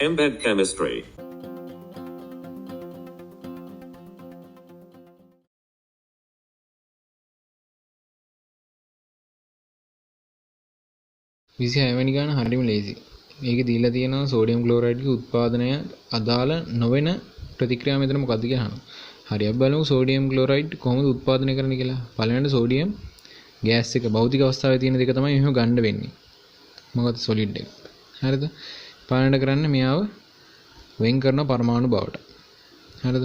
Embed chemistry. විසි හැවැනි ගාන හරිම ලේසි. මේකේ දීලා තියෙනවා සෝඩියම් ක්ලෝරයිඩ්ගේ උත්පාදනය අදාළ නොවන ප්‍රතික්‍රියාව මෙතන මොකක්ද කියලා අහනවා. හරි අපි බලමු සෝඩියම් ක්ලෝරයිඩ් කොහොමද උත්පාදනය කරන්නේ කියලා. පළවෙනිට සෝඩියම් ගෑස් එක භෞතික අවස්ථාවේ තියෙන දෙක තමයි මෙහෙම ගන්න වෙන්නේ. මොකද සොලිඩ් එක. හරිද? පළවෙනිට කරන්නේ මෙයාව වෙන් කරන පරමාණු බවට. හරිද?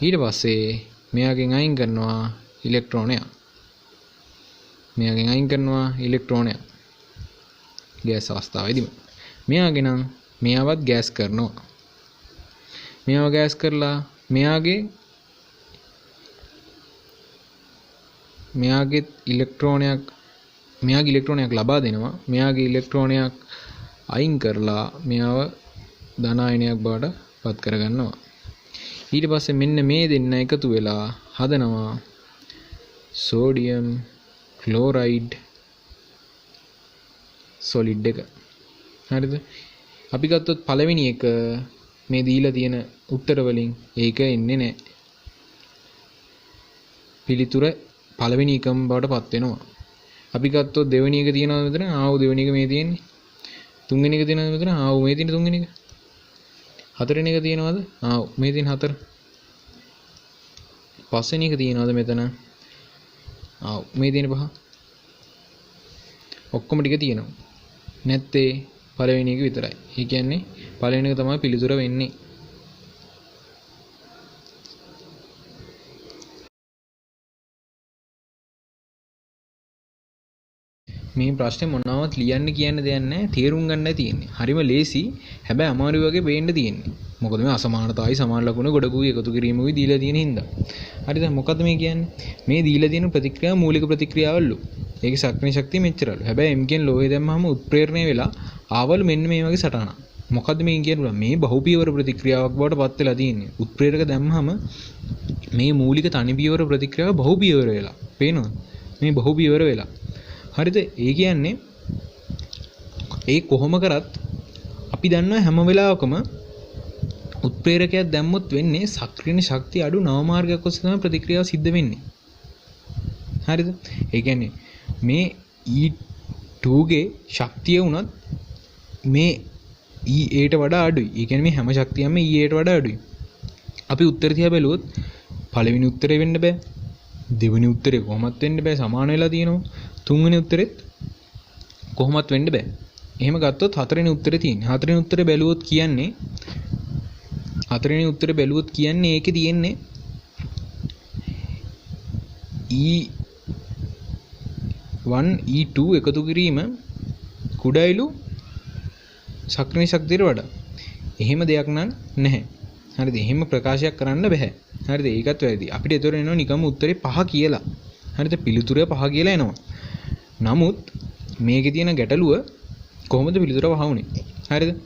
ඊට පස්සේ මෙයාගෙන් අයින් කරනවා ඉලෙක්ට්‍රෝනයක්. මෙයාගෙන් අයින් කරනවා ඉලෙක්ට්‍රෝනයක්. ගෑස් අවස්ථාවේදීම මෙයාගේ නම් මෙයාවත් ගෑස් කරනවා. මෙයාව ගෑස් කරලා මෙයාගේ ඉලෙක්ට්‍රෝනයක් ලබා දෙනවා. මෙයාගේ ඉලෙක්ට්‍රෝනයක් අයින් කරලා මෙයාව ධන අයනයක් බවට පත් කරගන්නවා. ඊට පස්සේ මෙන්න මේ දෙන්න එකතු වෙලා හදනවා සෝඩියම් ක්ලෝරයිඩ් සොලිඩ් එක. හරිද? අපි ගත්තොත් පළවෙනි එක මේ දීලා තියෙන උත්තර වලින් ඒක එන්නේ නැහැ. පිළිතුර පළවෙනි එකම බවට පත් වෙනවා. අපි ගත්තොත් දෙවෙනි එක තියෙනවා මෙතන ආව දෙවෙනි එක මේ තියෙන්නේ. තුන්වෙනි එක තියෙනවා මෙතන ආව මේ තියෙන තුන්වෙනි එක. හතරවෙනි එක තියෙනවද? ආව මේ තියෙන හතර. පස්වෙනි එක තියෙනවද මෙතන? ආව මේ තියෙන පහ. ඔක්කොම ටික තියෙනවා. නැත්තේ පළවෙනි එක විතරයි. ඒ කියන්නේ පළවෙනි එක තමයි පිළිතුර වෙන්නේ. මේ ප්‍රශ්නේ මොනවත් ලියන්න කියන්න දෙයක් නැහැ. තේරුම් ගන්නයි තියෙන්නේ. හරිම ලේසි. හැබැයි අමාරු වගේ වෙන්න තියෙන්නේ. මොකද මේ අසමානතාවයි සමාන ලකුණු ගොඩකුයි එකතු කිරීමකුයි දීලා තියෙන හින්දා. හරිද? මොකද්ද මේ කියන්නේ? මේ දීලා තියෙන ප්‍රතික්‍රියාව මූලික ප්‍රතික්‍රියාවලු. ඒකේ සක්‍රිය ශක්තිය මෙච්චරලු. හැබැයි M කියන ලෝහය දැම්මම උත්ප්‍රේරණය වෙලා ආවලු මෙන්න මේ වගේ සටහනක්. මොකද්ද මේ කියන්නේ? මේ බහුපියවර ප්‍රතික්‍රියාවක් බවට පත් වෙලා තියෙන්නේ. උත්ප්‍රේරක දැම්මම මේ මූලික තනි පියවර ප්‍රතික්‍රියාව බහුපියවර වෙලා. පේනවද? මේ බහුපියවර වෙලා. හරිද? ඒ කියන්නේ ඒ කොහොම කරත් අපි දන්නවා හැම වෙලාවකම උත්ප්‍රේරකයක් දැම්මොත් වෙන්නේ සක්‍රීය ශක්තිය අඩු නව මාර්ගයක් ඔස්සේ තමයි ප්‍රතික්‍රියාව සිද්ධ වෙන්නේ. හරිද? ඒ කියන්නේ මේ E2 ගේ ශක්තිය උනත් මේ E8ට වඩා අඩුයි. ඒ කියන්නේ මේ හැම ශක්තියක්ම E8ට වඩා අඩුයි. අපි උත්තර තියා බැලුවොත් පළවෙනි උත්තරේ වෙන්න බෑ. දෙවෙනි උත්තරේ කොහොමත් වෙන්න බෑ. සමාන වෙලා තියෙනවා. තුන්වෙනි උත්තරෙත් කොහොමත් වෙන්න බෑ. එහෙම ගත්තොත් හතරවෙනි උත්තරේ තියෙන්නේ. හතරවෙනි උත්තරේ බැලුවොත් කියන්නේ ඒකේ තියෙන්නේ E1 E2 එකතු කිරීම කුඩයිලු සක්‍රීය ශක්තියට වඩා. එහෙම දෙයක් නැහැ. හරිද? එහෙම ප්‍රකාශයක් කරන්න බෑ. හරිද? ඒකත් වැරදි. අපිට ඒතර එනවා නිකම්ම උත්තරේ 5 කියලා. හරිද? පිළිතුරේ 5 කියලා එනවා. නමුත් මේකේ තියෙන ගැටලුව කොහොමද පිළිතුර වහුනේ? හරිද?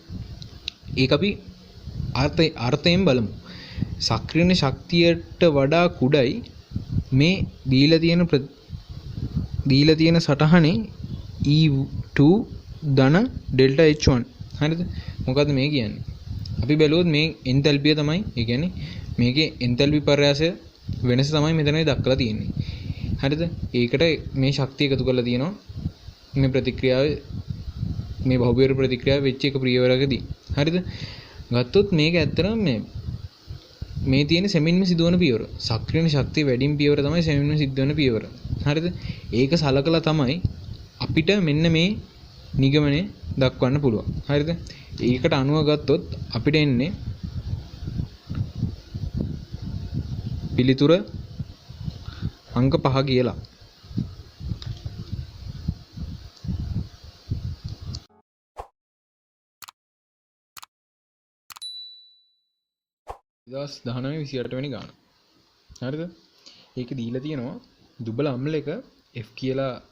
ඒක අපි අර්ථයෙන් බලමු. සක්‍රීය ශක්තියට වඩා කුඩයි මේ දීලා තියෙන සටහනේ E2 ධන ඩෙල්ටා H1. හරිද? මොකද්ද මේ කියන්නේ? අපි බැලුවොත් මේ එන්තැල්පිය තමයි. ඒ කියන්නේ මේකේ එන්තැල්පි පරාසය වෙනස තමයි මෙතනදී දක්වලා තියෙන්නේ. හරිද? ඒකට මේ ශක්තිය එකතු කරලා තියෙනවා. මේ ප්‍රතික්‍රියාවේ මේ බහුපියවර ප්‍රතික්‍රියාව වෙච්ච එක පියවරකදී. හරිද? ගත්තොත් මේක ඇත්තටම මේ තියෙන සෙමින්ම සිදුවන පියවර. සක්‍රීය ශක්තිය වැඩිම පියවර තමයි සෙමින්ම සිදුවන පියවර. හරිද? ඒක සලකලා තමයි අපිට මෙන්න මේ නිගමනය දක්වන්න පුළුවන්. හරිද? ඒකට අනුව ගත්තොත් අපිට එන්නේ පිළිතුර අංක 5 කියලා. දවස් 1928 වෙනි ගාන. හරිද? ඒක දීලා තියෙනවා දුබල අම්ලයක F කියලා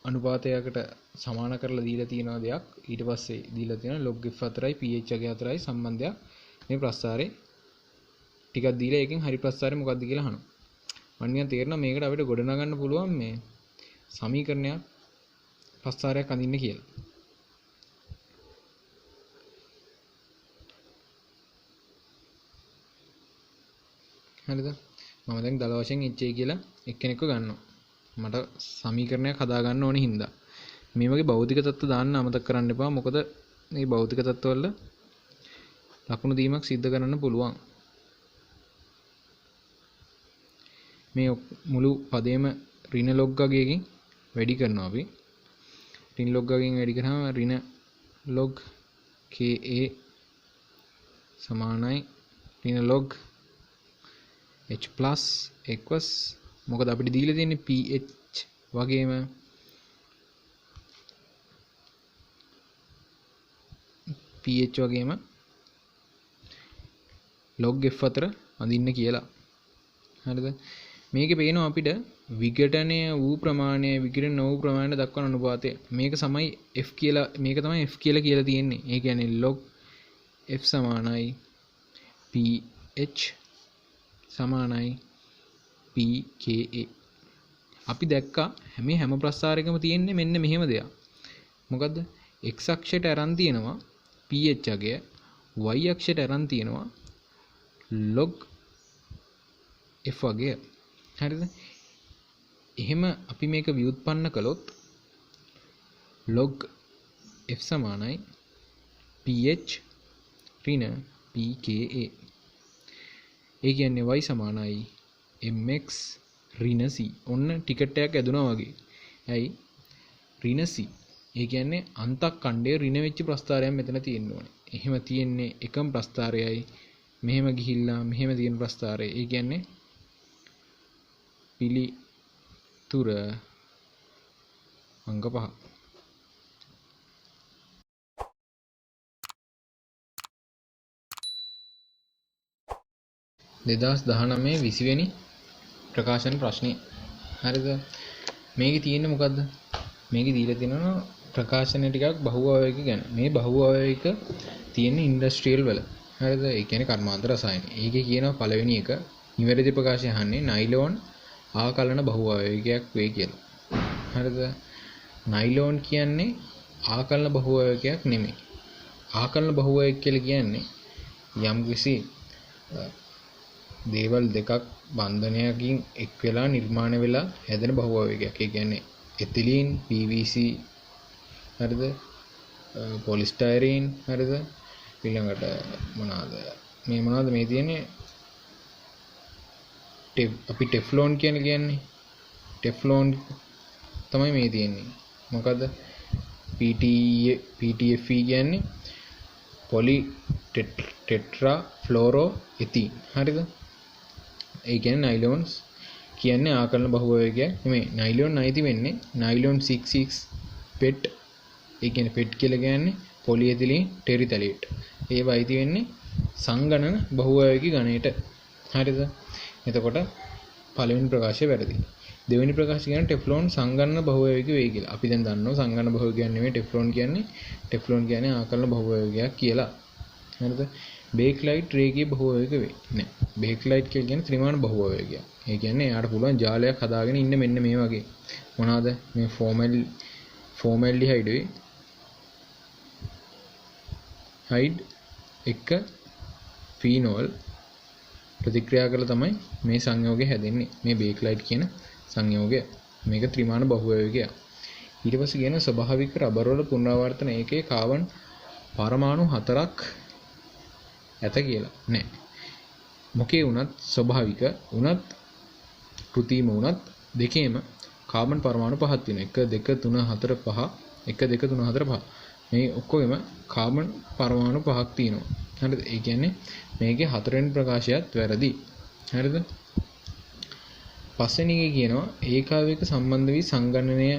අනුපාතයකට සමාන කරලා දීලා තියෙනවා දෙයක්. ඊට පස්සේ දීලා තියෙනවා log F අතරයි pH අගය අතරයි සම්බන්ධයක්. මේ ප්‍රස්තාරේ ටිකක් දීලා ඒකෙන් හරි ප්‍රස්තාරේ මොකක්ද කියලා අහනවා. මම නිකන් තේරෙනවා මේකට අපිට ගොඩනගන්න පුළුවන් මේ සමීකරණයක් ප්‍රස්තාරයක් අඳින්න කියලා. හරිද? මම දැන් දල වශයෙන් HA කියලා එක්කෙනෙක්ව ගන්නවා. මට සමීකරණයක් හදා ගන්න ඕනේ හින්දා. මේ වගේ භෞතික තත්ත්ව දාන්න අමතක කරන්න එපා. මොකද මේ භෞතික තත්ත්ව වල ලකුණු දීමක් සිද්ධ කරන්න පුළුවන්. මේ මුළු පදේම ඍණ log අගයකින් වැඩි කරනවා අපි. ඍණ log අගයෙන් වැඩි කරාම ඍණ log ka සමානයි ඍණ log h plus equals මොකද අපිට දීලා තියෙන්නේ pH වගේම pH වගේම log f අතර අඳින්න කියලා. හරිද? මේකේ පේනවා අපිට විඝටනය වූ ප්‍රමාණය විඝටන නොවූ ප්‍රමාණය දක්වන අනුපාතය. මේක තමයි f කියලා මේක තමයි f කියලා තියෙන්නේ. ඒ කියන්නේ log f සමානයි pH සමානයි pKa. අපි දැක්කා හැම ප්‍රස්ථාරයකම තියෙන්නේ මෙන්න මෙහෙම දෙයක්. මොකද්ද? x අක්ෂයට අරන් තියෙනවා pH අගය, y අක්ෂයට අරන් තියෙනවා log f අගය. හරිද? එහෙම අපි මේක ව්‍යුත්පන්න කළොත් log f සමානයි pH ඍණ pKa. ඒ කියන්නේ y සමානයි mx ඍණ c. ඔන්න ටිකට් එකක් ඇදුනා වගේ. ඇයි? ඍණ c. ඒ කියන්නේ අන්තක් ඛණ්ඩයේ ඍණ වෙච්ච ප්‍රස්ථාරයක් මෙතන තියෙන්න ඕනේ. එහෙම තියෙන්නේ එකම ප්‍රස්ථාරයයි. මෙහෙම ගිහිල්ලා මෙහෙම තියෙන ප්‍රස්ථාරය. ඒ කියන්නේ පිළිතුර අංක 5. 2019 20 වෙනි ප්‍රකාශන ප්‍රශ්නේ. හරිද? මේකේ තියෙන්නේ මොකද්ද? මේකේ දීලා තියෙනවා ප්‍රකාශන ටිකක් බහුවයක ගැන. මේ බහුවයක තියෙන ඉන්ඩස්ට්‍රියල් වල. හරිද? ඒ කියන්නේ කර්මාන්ත රසායන. ඒකේ කියනවා පළවෙනි එක නිවැරදි ප්‍රකාශය අහන්නේ නයිලෝන් ආකලන බහුවයකයක් වේ කියලා. හරිද? නයිලෝන් කියන්නේ ආකලන බහුවයකයක් නෙමෙයි. ආකලන බහුවයක කියලා කියන්නේ යම්කිසි දේවල් දෙකක් බන්ධනයකින් එක් වෙලා නිර්මාණය වෙලා හැදෙන බහුවයකයක්. ඒ කියන්නේ එතිලීන්, PVC, හරිද? පොලිස්ටයිරීන්, හරිද? ඊළඟට මොනවාද මේ තියෙන්නේ? අපි ටෙෆ්ලෝන් කියන්නේ ටෙෆ්ලෝන් තමයි මේ තියෙන්නේ. මොකද PTFE කියන්නේ පොලි ටෙට්‍රා ෆ්ලෝරෝ එතීන්. හරිද? ඒ කියන්නේ නයිලෝන්ස් කියන්නේ ආකලන බහුවයකයක් නෙමෙයි. නයිලෝන් නැති වෙන්නේ නයිලෝන් 66 පෙට්. ඒ කියන්නේ පෙට් කියලා කියන්නේ පොලිඑතිලීන් ටෙරිතලේට්. ඒව අයිති වෙන්නේ සංගණන බහුවයක ගණයට. හරිද? එතකොට පළවෙනි ප්‍රකාශය වැරදි. දෙවෙනි ප්‍රකාශය කියන්නේ ටෙෆ්ලෝන් සංගණන බහුවයක වේ කියලා. අපි දැන් දන්නවා සංගණන බහුවයක කියන්නේ නෙමෙයි ටෙෆ්ලෝන් කියන්නේ. ටෙෆ්ලෝන් කියන්නේ ආකලන බහුවයකයක් කියලා. හරිද? බේක්ලයිට් රේඛීය බහුවයක වේ. නෑ. බේක්ලයිට් කියන්නේ ත්‍රිමාන බහුවයකයක්. ඒ කියන්නේ එයාට පුළුවන් ජාලයක් හදාගෙන ඉන්න මෙන්න මේ වගේ. මොනවාද? මේ ෆෝමැල්ඩිහයිඩ් වේ. හයිඩ් එක ෆීනෝල් ප්‍රතික්‍රියා කරලා තමයි මේ සංයෝගය හැදෙන්නේ. මේ බේක්ලයිට් කියන සංයෝගය. මේක ත්‍රිමාන බහුවයකයක්. ඊට පස්සේ කියන ස්වභාවික රබර් වල පුනරාවර්තන ඒකේ කාබන් පරමාණු 4ක් ඇත කියලා. නෑ. මොකේ වුණත් ස්වභාවික වුණත් කෘතිම වුණත් දෙකේම කාබන් පරමාණු 5ක් තියෙනවා. 1 2 3 4 5 1 2 3 4 5. මේ ඔක්කොගෙම කාබන් පරමාණු 5ක් තියෙනවා. හරිද? ඒ කියන්නේ මේකේ හතරවෙනි ප්‍රකාශයත් වැරදි. හරිද? පස්වෙනි එකේ කියනවා ඒකාවේක සම්බන්ධ වී සංගණනය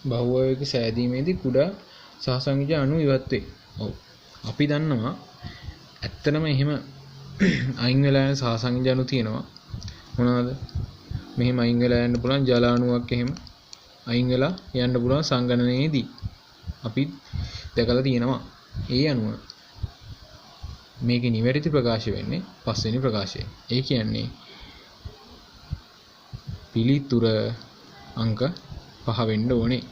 බහුවයක සෑදීමේදී කුඩා සහසංයෝජ අණු ඉවත් වේ. ඔව්. අපි දන්නවා ඇත්තටම එහෙම අයින් වෙලා යන සහසංයෝජ අණු තියෙනවා. මොනවාද? මෙහෙම අයින් වෙලා යන්න පුළුවන් ජල අණුවක් එහෙම අයින් වෙලා යන්න පුළුවන් සංගණනයේදී. අපි දැකලා තියෙනවා. ඒ අණුව මේකේ නිවැරදි ප්‍රකාශය වෙන්නේ පස්වෙනි ප්‍රකාශය. ඒ කියන්නේ පිළිතුර අංක 5 වෙන්න ඕනේ.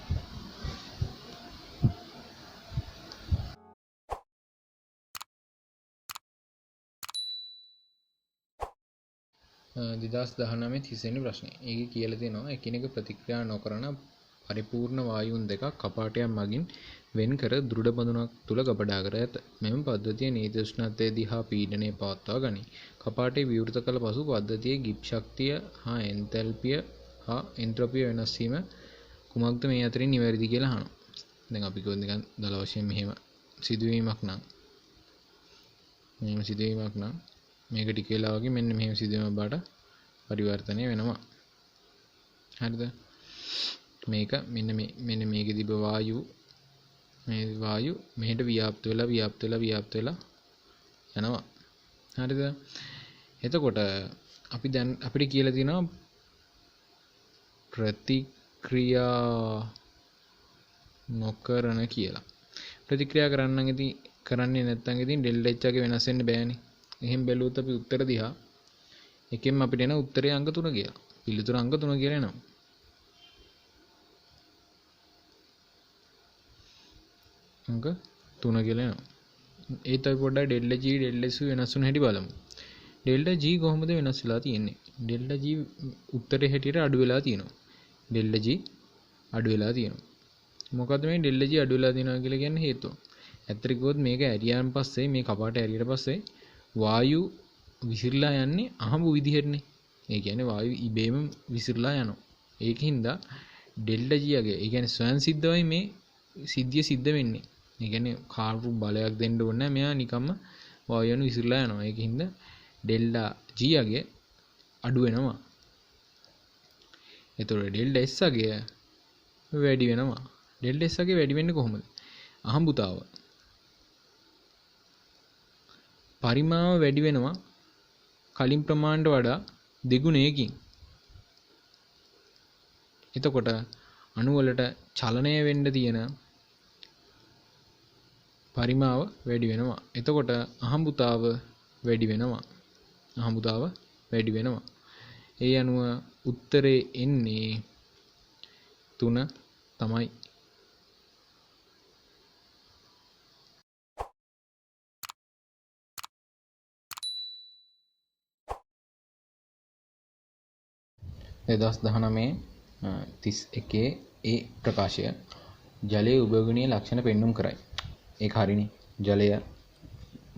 2019 30 වෙනි ප්‍රශ්නේ. ඒකේ කියලා තියෙනවා එකිනෙක ප්‍රතික්‍රියා නොකරන පරිපූර්ණ වායුන් දෙකක් කපාටයක් මගින් වෙන් කර දෘಢ බඳුනක් තුල ගබඩා කර ඇත. මෙම පද්ධතිය නීති උෂ්ණත්වය දිහා පීඩනය පවත්වා ගනී. කපාටය විවෘත කළ පසු පද්ධතියේ ගිබ් ශක්තිය හා එන්තැල්පිය හා එන්ට්‍රොපිය වෙනස් වීම කුමක්ද මේ අතරින් නිවැරදි කියලා අහනවා. දැන් අපි කියමු නිකන් දල වශයෙන් මෙහෙම සිදුවීමක් නම් මේක ටික වෙලාවකින් මෙන්න මෙහෙම සිදුවීමක් බාට පරිවර්තනය වෙනවා. හරිද? මේක මෙන්න මේකේ තිබ්බ වායු මෙහෙට ව්‍යාප්ත වෙලා යනවා. හරිද? එතකොට අපිට කියලා තියෙනවා ප්‍රතික්‍රියා නොකරන කියලා. ප්‍රතික්‍රියා කරන්නේ නැත්නම් ඉතින් ඩෙල්ටා H ගේ වෙනස් වෙන්න බෑනේ. එහෙන් බැලුවොත් අපි උත්තර දිහා එකෙන් අපිට එන උත්තරේ අංක 3 කියලා. පිළිතුර අංක 3 කියලා එනවා. අංක 3 කියලා එනවා. ඒත් අපි පොඩ්ඩක් ඩෙල්ටා G ඩෙල්ටා S වෙනස් වෙන හැටි බලමු. ඩෙල්ටා G කොහොමද වෙනස් වෙලා තියෙන්නේ? ඩෙල්ටා G උත්තරේ හැටියට අඩු වෙලා තියෙනවා. ඩෙල්ටා G අඩු වෙලා තියෙනවා. මොකද්ද මේ ඩෙල්ටා G අඩු වෙලා තියෙනවා කියලා කියන්නේ හේතුව? ඇත්තට කිව්වොත් මේක ඇරියාන් පස්සේ මේ කපාට ඇරියට පස්සේ වායු විසිරලා යන්නේ අහඹු විදිහටනේ. ඒ කියන්නේ වායු ඉබේම විසිරලා යනවා. ඒකින්ද ඩෙල්ටා G යගේ ඒ කියන්නේ ස්වයන් සිද්ධවයි මේ සිද්ධිය සිද්ධ වෙන්නේ. ඒ කියන්නේ කාර්ය බලයක් දෙන්න ඕනේ නැහැ. මෙයා නිකම්ම වායු යන විසිරලා යනවා. ඒකින්ද ඩෙල්ටා G යගේ අඩු වෙනවා. එතකොට ඩෙල්ටා S යගේ වැඩි වෙනවා. ඩෙල්ටා S යගේ වැඩි වෙන්නේ කොහොමද? අහඹුතාව පරිමාව වැඩි වෙනවා කලින් ප්‍රමාණයට වඩා දෙගුණයකින්. එතකොට අණු වලට චලනය වෙන්න තියෙන පරිමාව වැඩි වෙනවා. එතකොට අහඹුතාව වැඩි වෙනවා. ඒ අනුව උත්තරේ එන්නේ 3 තමයි. දෙදස් 31 ඒ ප්‍රකාශය ජලයේ උභයගුණීය ලක්ෂණ පෙන්눔 කරයි. ඒක හරිනේ. ජලය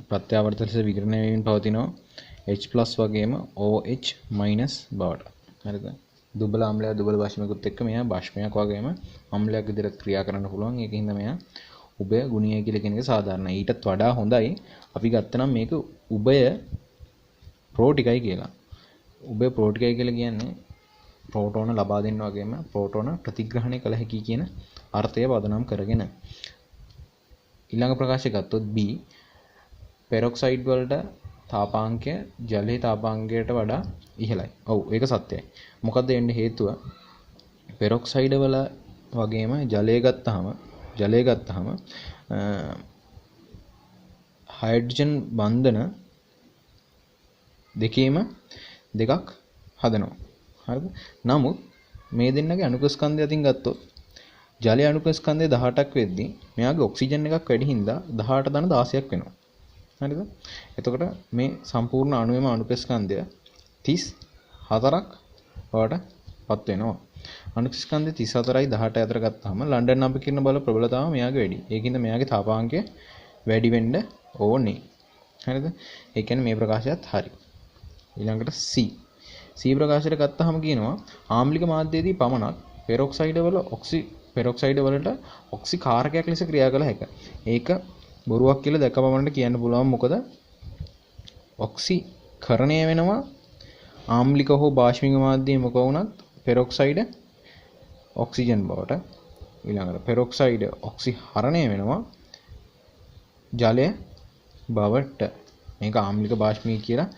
ප්‍රත්‍යාවර්ත ලෙස විකිරණය වෙමින් පවතිනවා H+ වගේම OH- බවට. හරිද? දුබල අම්ලයක් දුබල බාෂ්පයකුත් එක්ක මෙයා බාෂ්පයක් වගේම අම්ලයක් විදිහට ක්‍රියා කරන්න පුළුවන්. ඒකින්ද මෙයා උභය ගුණීය කියලා කියන එක සාධාරණයි. ඊටත් වඩා හොඳයි අපි ගත්තනම් මේක උභය ප්‍රෝටිකයි කියලා. උභය ප්‍රෝටිකයි කියලා කියන්නේ ප්‍රෝටෝන ලබා දෙන්න වගේම ප්‍රෝටෝන ප්‍රතිග්‍රහණය කළ හැකි කියන අර්ථය පදනම් කරගෙන. ඊළඟ ප්‍රකාශය ගත්තොත් B පෙරොක්සයිඩ් වලට තාපාංකය ජලයේ තාපාංකයට වඩා ඉහළයි. ඔව් ඒක සත්‍යයි. මොකද වෙන්නේ හේතුව පෙරොක්සයිඩ් වල වගේම ජලය ගත්තාම හයිඩ්‍රජන් බන්ධන දෙකේම දෙකක් හදනවා. හරිද? නමුත් මේ දෙන්නගේ අණුක ස්කන්ධය අතින් ගත්තොත් ජලයේ අණුක ස්කන්ධය 18ක් වෙද්දී මෙයාගේ ඔක්සිජන් එකක් වැඩි හින්දා 18 ධන 16ක් වෙනවා. හරිද? එතකොට මේ සම්පූර්ණ අණුවේම අණුක ස්කන්ධය 34ක් බවට පත් වෙනවා. අණුක ස්කන්ධය 34යි 18 අතර ගත්තාම ලන්ඩන් අපකිරණ බල ප්‍රබලතාව මෙයාගේ වැඩි. ඒකින්ද මෙයාගේ තාපාංකය වැඩි වෙන්න ඕනේ. හරිද? ඒ කියන්නේ මේ ප්‍රකාශයත් හරි. ඊළඟට C ප්‍රකාශයට ගත්තාම කියනවා ආම්ලික මාධ්‍යයේදී පමණක් පෙරොක්සයිඩ් වලට ඔක්සි කාරකයක් ලෙස ක්‍රියා කළ හැකියි. ඒක බොරුවක් කියලා දැක පමණට කියන්න පුළුවන්. මොකද ඔක්සිකරණය වෙනවා ආම්ලික හෝ බාෂ්පික මාධ්‍යයේ මොක වුණත් පෙරොක්සයිඩ් ඔක්සිජන් බවට. ඊළඟට පෙරොක්සයිඩ් ඔක්සිහරණය වෙනවා ජලය බවට. මේක ආම්ලික බාෂ්පීය කියලා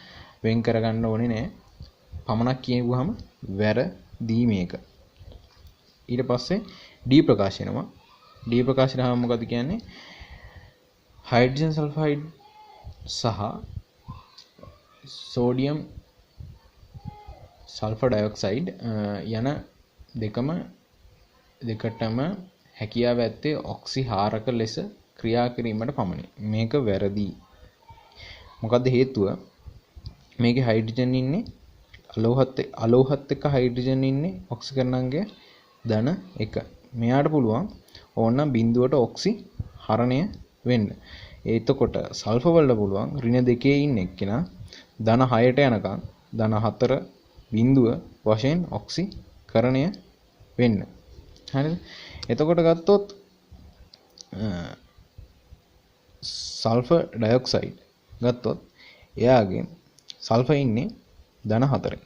වෙන් කරගන්න ඕනේ නෑ. පමණක් කියවුවහම වැරදි මේක. ඊට පස්සේ D ප්‍රකාශ වෙනවා. D ප්‍රකාශනහම මොකද කියන්නේ? හයිඩ්‍රජන් සල්ෆයිඩ් සහ සෝඩියම් සල්ෆර් ඩයොක්සයිඩ් යන දෙකටම හැකියාව ඇත්තේ ඔක්සිහාරක ලෙස ක්‍රියා කිරීමට පමණි. මේක වැරදි. මොකද හේතුව මේකේ හයිඩ්‍රජන් ඉන්නේ අලෝහත් එක්ක හයිඩ්‍රජන් ඉන්නේ ඔක්සිජන් අංගය ධන 1. මෙයාට පුළුවන් ඕනනම් බිඳුවට ඔක්සි හරණය වෙන්න. එතකොට සල්ෆර් වලට පුළුවන් ඍණ 2 ඉන්න එක්කෙනා ධන 6ට යනකම් ධන 4 බිඳුව වශයෙන් ඔක්සිකරණය වෙන්න. හරිද? එතකොට ගත්තොත් සල්ෆර් ඩයොක්සයිඩ් ගත්තොත් එයාගේ සල්ෆර් ඉන්නේ ධන 4.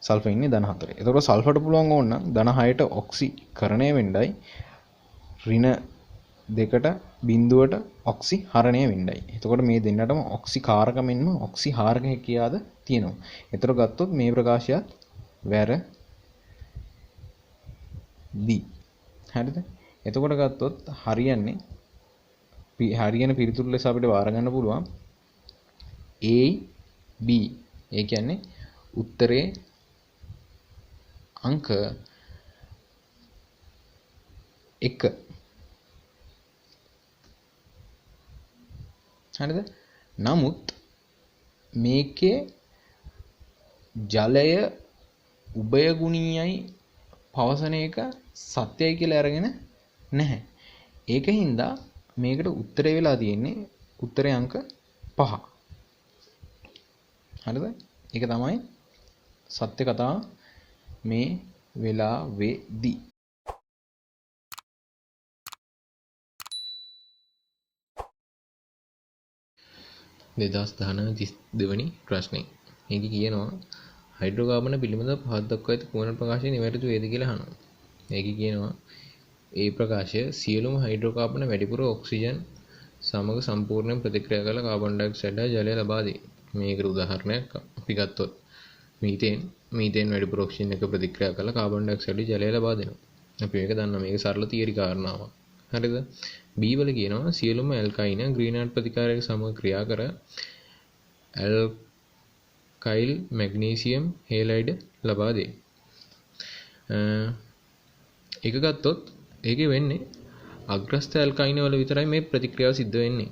සල්ෆර් ඉන්නේ ධන 4. එතකොට සල්ෆර්ට පුළුවන් ඕන නම් ධන 6ට ඔක්සිකරණය වෙන්නයි ඍණ 2ට බිඳුවට ඔක්සි හරණය වෙන්නයි. එතකොට මේ දෙන්නටම ඔක්සිකාරක මෙන්ම ඔක්සිහාරක හැකියාද තියෙනවා. එතකොට ගත්තොත් මේ ප්‍රකාශයත් වැරදි. හරිද? එතකොට ගත්තොත් හරියන පිළිතුරු ලෙස අපිට වාර ගන්න පුළුවන් A B. ඒ කියන්නේ උත්තරේ අංක 1. හරිද? නමුත් මේකේ ජලය උභයගුණීයයි පවසන එක සත්‍යයි කියලා අරගෙන නැහැ. ඒකින්ද මේකට උත්තරේ වෙලා තියෙන්නේ උත්තරේ අංක 5. හරිද? ඒක තමයි සත්‍ය කතාව මේ වෙලාවේදී. දෙදස් 19 වෙනි ප්‍රශ්නේ. මේක කියනවා හයිඩ්‍රෝකාබන පිළිබඳව පහත් දක්වා ඇති කුමන ප්‍රකාශය නිවැරදි වේද කියලා අහනවා. මේක කියනවා ඒ ප්‍රකාශය සියලුම හයිඩ්‍රෝකාබන වැඩිපුර ඔක්සිජන් සමග සම්පූර්ණයෙන් ප්‍රතික්‍රියා කළ කාබන් ඩයොක්සයිඩ් හා ජලය ලබා දෙයි. මේකට උදාහරණයක් අපි ගත්තොත් මීතේන් වැඩිපුර ඔක්සිජන් එක ප්‍රතික්‍රියා කළ කාබන් ඩයොක්සයිඩ් ජලය ලබා දෙනවා. අපි මේක දන්නවා. මේක සරල තියරි කාරණාවක්. හරිද? B වල කියනවා සියලුම ඇල්කයින ග්‍රීන්හාර්ඩ් ප්‍රතිකාරයක සමග ක්‍රියා කර ඇල්කයිල් මැග්නීසියම් හේලයිඩ් ලබා දෙයි. ඒක ගත්තොත් ඒකේ වෙන්නේ අග්‍රස්ත ඇල්කයින වල විතරයි මේ ප්‍රතික්‍රියාව සිද්ධ වෙන්නේ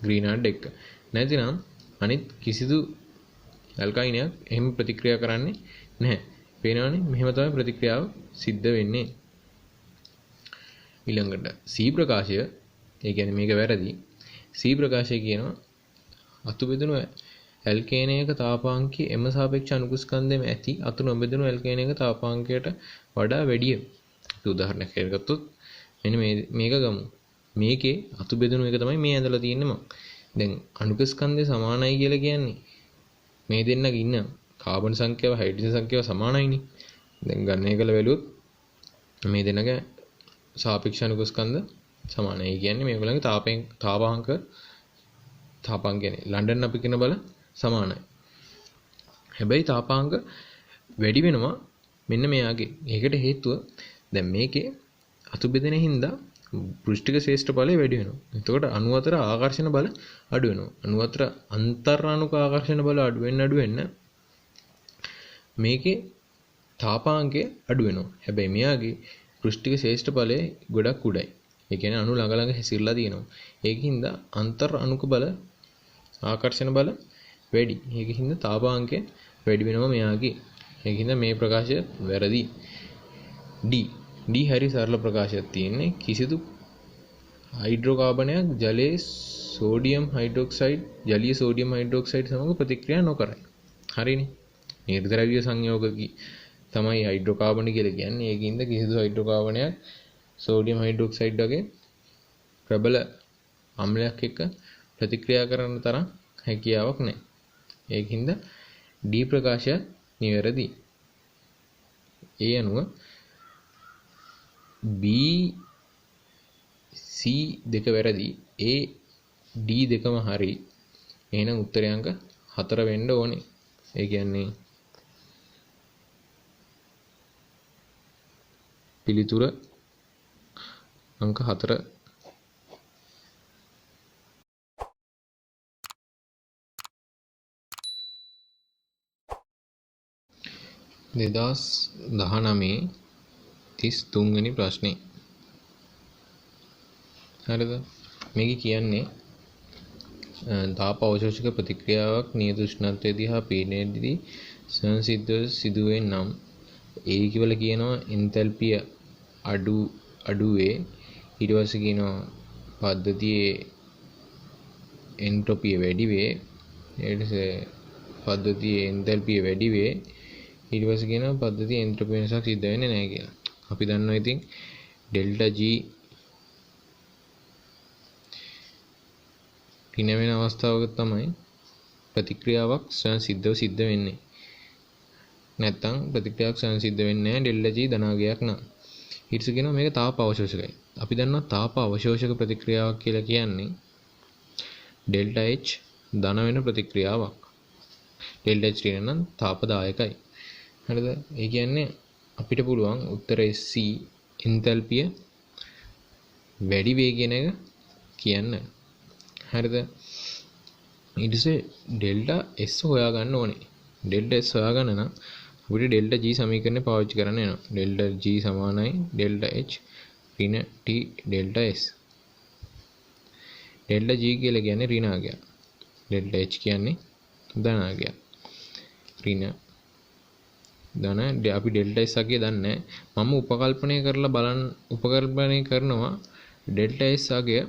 ග්‍රීන්හාර්ඩ් එක්ක. නැතිනම් අනිත් කිසිදු ඇල්කයිනයක් එහෙම ප්‍රතික්‍රියා කරන්නේ නැහැ. පේනවනේ මෙහෙම තමයි ප්‍රතික්‍රියාව සිද්ධ වෙන්නේ. ඊළඟට C ප්‍රකාශය, ඒ කියන්නේ මේක වැරදි. C ප්‍රකාශය කියනවා අතු බෙදුණු ඇල්කේනයක තාපාංකයේ එම සාපේක්ෂ අනුකුස්කන්ධෙම ඇති අතු නොබෙදුණු ඇල්කේනයක තාපාංකයට වඩා වැඩිය. උදාහරණයක් ගත්තොත් මෙන්න මේක ගමු. මේකේ අතු බෙදුණු එක තමයි මේ ඇඳලා තියෙන්නේ මම. දැන් අනුකුස්කන්ධය සමානයි කියලා කියන්නේ මේ දෙන්නක ඉන්න කාබන් සංඛ්‍යාව හයිඩ්‍රජන් සංඛ්‍යාව සමානයිනේ. දැන් ගණනය කළ බැලුවොත් මේ දෙන්නක සාපේක්ෂ අනුකුස්කන්ධ සමානයි. ඒ කියන්නේ මේගොල්ලන්ගේ තාපාංක කියන්නේ ලන්ඩන් අපි කියන බල සමානයි. හැබැයි තාපාංක වැඩි වෙනවා මෙන්න මෙයාගේ. ඒකට හේතුව දැන් මේකේ අතු බෙදෙන හින්දා පෘෂ්ඨික ශ්‍රේෂ්ඨ බලය වැඩි වෙනවා. එතකොට අණු අතර ආකර්ෂණ බල අඩු වෙනවා. අණු අතර අන්තරාණුක ආකර්ෂණ බල අඩු වෙන්න මේකේ තාපාංකය අඩු වෙනවා. හැබැයි මෙයාගේ පෘෂ්ඨික ශ්‍රේෂ්ඨ බලය ගොඩක් උඩයි. ඒ කියන්නේ අණු ළඟ ළඟ හැසිරලා තියෙනවා. ඒකින්ද අන්තර් අණුක බල ආකර්ෂණ බල වැඩි. ඒකින්ද තාපාංකය වැඩි වෙනවා මෙයාගේ. ඒකින්ද මේ ප්‍රකාශය වැරදි. D හරි සරල ප්‍රකාශයක් තියෙන්නේ කිසිදු හයිඩ්‍රෝකාබනයක් ජලයේ සෝඩියම් හයිඩ්‍රොක්සයිඩ් ජලීය සෝඩියම් හයිඩ්‍රොක්සයිඩ් සමග ප්‍රතික්‍රියා නොකරයි. හරිනේ. නිර්ද්‍රව්‍ය සංයෝගකී තමයි හයිඩ්‍රෝකාබන කියලා කියන්නේ. ඒකින්ද කිසිදු හයිඩ්‍රෝකාබනයක් සෝඩියම් හයිඩ්‍රොක්සයිඩ් වගේ ප්‍රබල අම්ලයක් එක්ක ප්‍රතික්‍රියා කරන තරම් හැකියාවක් නැහැ. ඒකින්ද D ප්‍රකාශය නිවැරදි. ඒ අනුව B C දෙක වැරදි. A D දෙකම හරි. එහෙනම් උත්තරය අංක 4 වෙන්න ඕනේ. ඒ කියන්නේ පිළිතුර අංක 4. දෙදස් 19 33 වෙනි ප්‍රශ්නේ. හරිද? මේක කියන්නේ තාප අවශෝෂක ප්‍රතික්‍රියාවක් නියත උෂ්ණත්වයේදී හා පීඩනයේදී සංසිද්ධව සිදුවේ නම් ඒ කිවල කියනවා එන්තැල්පිය අඩුවේ ඊට පස්සේ කියනවා පද්ධතියේ එන්ට්‍රොපිය වැඩි වේ ඊට පස්සේ පද්ධතියේ එන්තැල්පිය වැඩි වේ ඊට පස්සේ කියනවා පද්ධතියේ එන්ට්‍රොපි වෙනසක් සිද්ධ වෙන්නේ නැහැ කියලා. අපි දන්නවා ඉතින් ඩෙල්ටා G ඍණ වෙන අවස්ථාවක තමයි ප්‍රතික්‍රියාවක් ස්වයං සිද්ධ වෙන්නේ. නැත්තම් ප්‍රතික්‍රියාවක් ස්වයං සිද්ධ වෙන්නේ නැහැ ඩෙල්ටා G ධනාගයක් නම්. ඊට පස්සේ කියනවා මේක තාප අවශෝෂකයි. අපි දන්නවා තාප අවශෝෂක ප්‍රතික්‍රියාවක් කියලා කියන්නේ ඩෙල්ටා H ධන වෙන ප්‍රතික්‍රියාවක්. ඩෙල්ටා H ඍණ නම් තාපදායකයි. හරිද? ඒ කියන්නේ අපිට පුළුවන් උත්තරේ C එන්තැල්පිය වැඩි වේ කියන එක කියන්න. හරිද? ඊට පස්සේ ඩෙල්ටා S හොයාගන්න ඕනේ. ඩෙල්ටා S හොයාගන්න නම් අපිට ඩෙල්ටා G සමීකරණය පාවිච්චි කරන්න වෙනවා. ඩෙල්ටා G සමානයි ඩෙල්ටා H ඍණ T delta S. Delta G කියලා කියන්නේ ඍණාගයක්. ඩෙල්ටා H කියන්නේ ධනාගයක්. ඍණ ධන අපි ඩෙල්ටා S අගය දන්නේ නැහැ. මම උපකල්පනය කරනවා ඩෙල්ටා S අගය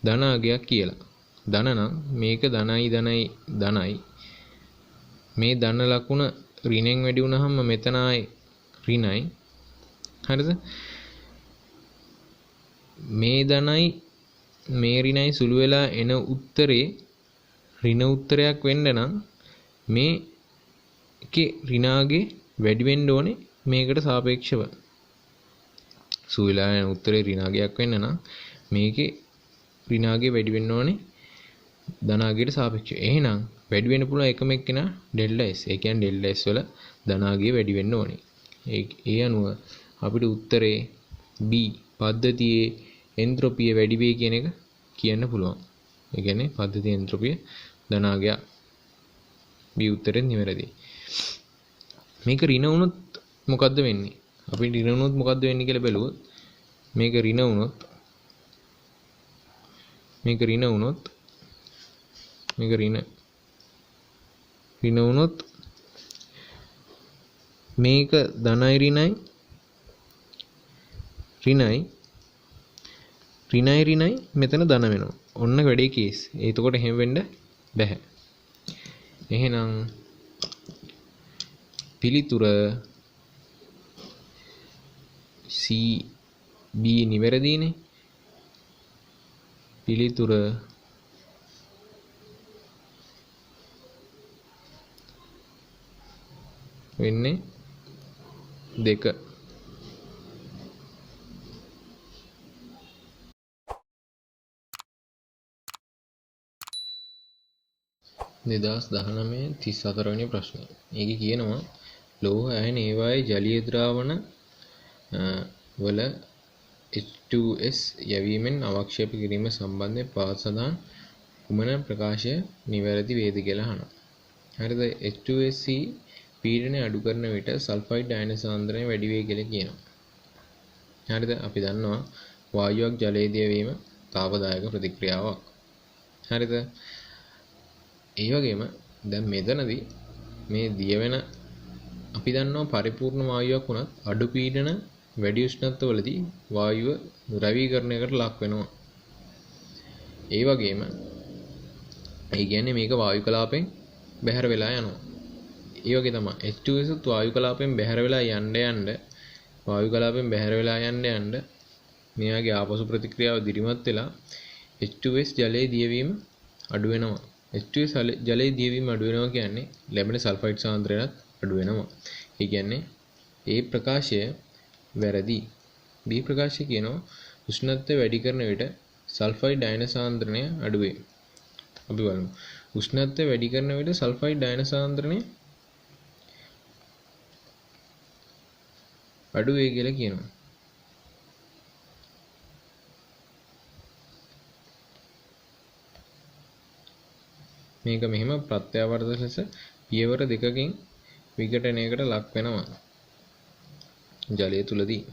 ධනාගයක් කියලා. ධන නම් මේක ධනයි මේ ධන ලකුණ ඍණෙන් වැඩි වුණාම මෙතන ආයි ඍණයි. හරිද? මේ ධනයි මේ ඍණයි සුළු වෙලා එන උත්තරේ ඍණ උත්තරයක් වෙන්න නම් මේකේ ඍණාගේ වැඩි වෙන්න ඕනේ මේකට සාපේක්ෂව. සුළු වෙලා එන උත්තරේ ඍණාගයක් වෙන්න නම් මේකේ ඍණාගේ වැඩි වෙන්න ඕනේ ධනාගයට සාපේක්ෂව. එහෙනම් වැඩි වෙන්න පුළුවන් එකම එක්කෙනා ඩෙල්ටා S. ඒ කියන්නේ ඩෙල්ටා S වල ධනාගය වැඩි වෙන්න ඕනේ. ඒ අනුව අපිට උත්තරේ B පද්ධතියේ එන්ට්‍රොපිය වැඩි වේ කියන එක කියන්න පුළුවන්. ඒ කියන්නේ පද්ධතියේ එන්ට්‍රොපිය ධනාගය B උත්තරේ නිවැරදි. මේක ඍණ වුණොත් මොකද්ද වෙන්නේ? අපි ඍණ වුණොත් මොකද්ද වෙන්නේ කියලා බැලුවොත් මේක ඍණ වුණොත් මේක ඍණ වුණොත් මේක ධනයි ඍණයි මෙතන ධන වෙනවා. ඔන්න වැඩේ කේස්. එතකොට එහෙම වෙන්න බෑ. එහෙනම් පිළිතුර C B නිවැරදිනේ. පිළිතුර වෙන්නේ 2. දෙදස් 34 වෙනි ප්‍රශ්නය. ඒකේ කියනවා ලෝහ අයන ඒවායේ ජලීය ද්‍රාවණ වල H2S යැවීමෙන් අවක්ෂේප කිරීම සම්බන්ධයෙන් පහත සඳහන් කුමන ප්‍රකාශය නිවැරදි වේද කියලා අහනවා. හරිද? H2SC පීඩනය අඩු කරන විට සල්ෆයිඩ් අයන සාන්ද්‍රණය වැඩි වේ කියලා කියනවා. හරිද? අපි දන්නවා වායුවක් ජලයේ දියවීම තාපදායක ප්‍රතික්‍රියාවක්. හරිද? ඒ වගේම දැන් මෙතනදී මේ දියවෙන අපි දන්නවා පරිපූර්ණ වායුවක් වුණත් අඩු පීඩන වැඩි උෂ්ණත්වවලදී වායුව ද්‍රවීකරණයකට ලක් වෙනවා. ඒ වගේම ඒ කියන්නේ මේක වායු කලාපයෙන් බැහැර වෙලා යනවා. ඒ වගේ තමයි H2S උත් වායු කලාපයෙන් බැහැර වෙලා යන්න මෙයාගේ ආපසු ප්‍රතික්‍රියාව දිරිමත් වෙලා H2S ජලයේ දියවීම අඩු වෙනවා. H2S ජලයේ දියවීම අඩු වෙනවා කියන්නේ ලැබෙන සල්ෆයිඩ් සාන්ද්‍රණයත් අඩු වෙනවා. ඒ කියන්නේ ඒ ප්‍රකාශය වැරදි. B ප්‍රකාශය කියනවා උෂ්ණත්වය වැඩි කරන විට සල්ෆයිඩ් අයන සාන්ද්‍රණය අඩු වේ. අපි බලමු. උෂ්ණත්වය වැඩි කරන විට සල්ෆයිඩ් අයන සාන්ද්‍රණය අඩු වේ කියලා කියනවා. මේක මෙහෙම ප්‍රත්‍යාවර්ත ලෙස පියවර දෙකකින් විඝටනයකට ලක් වෙනවා ජලය තුලදී.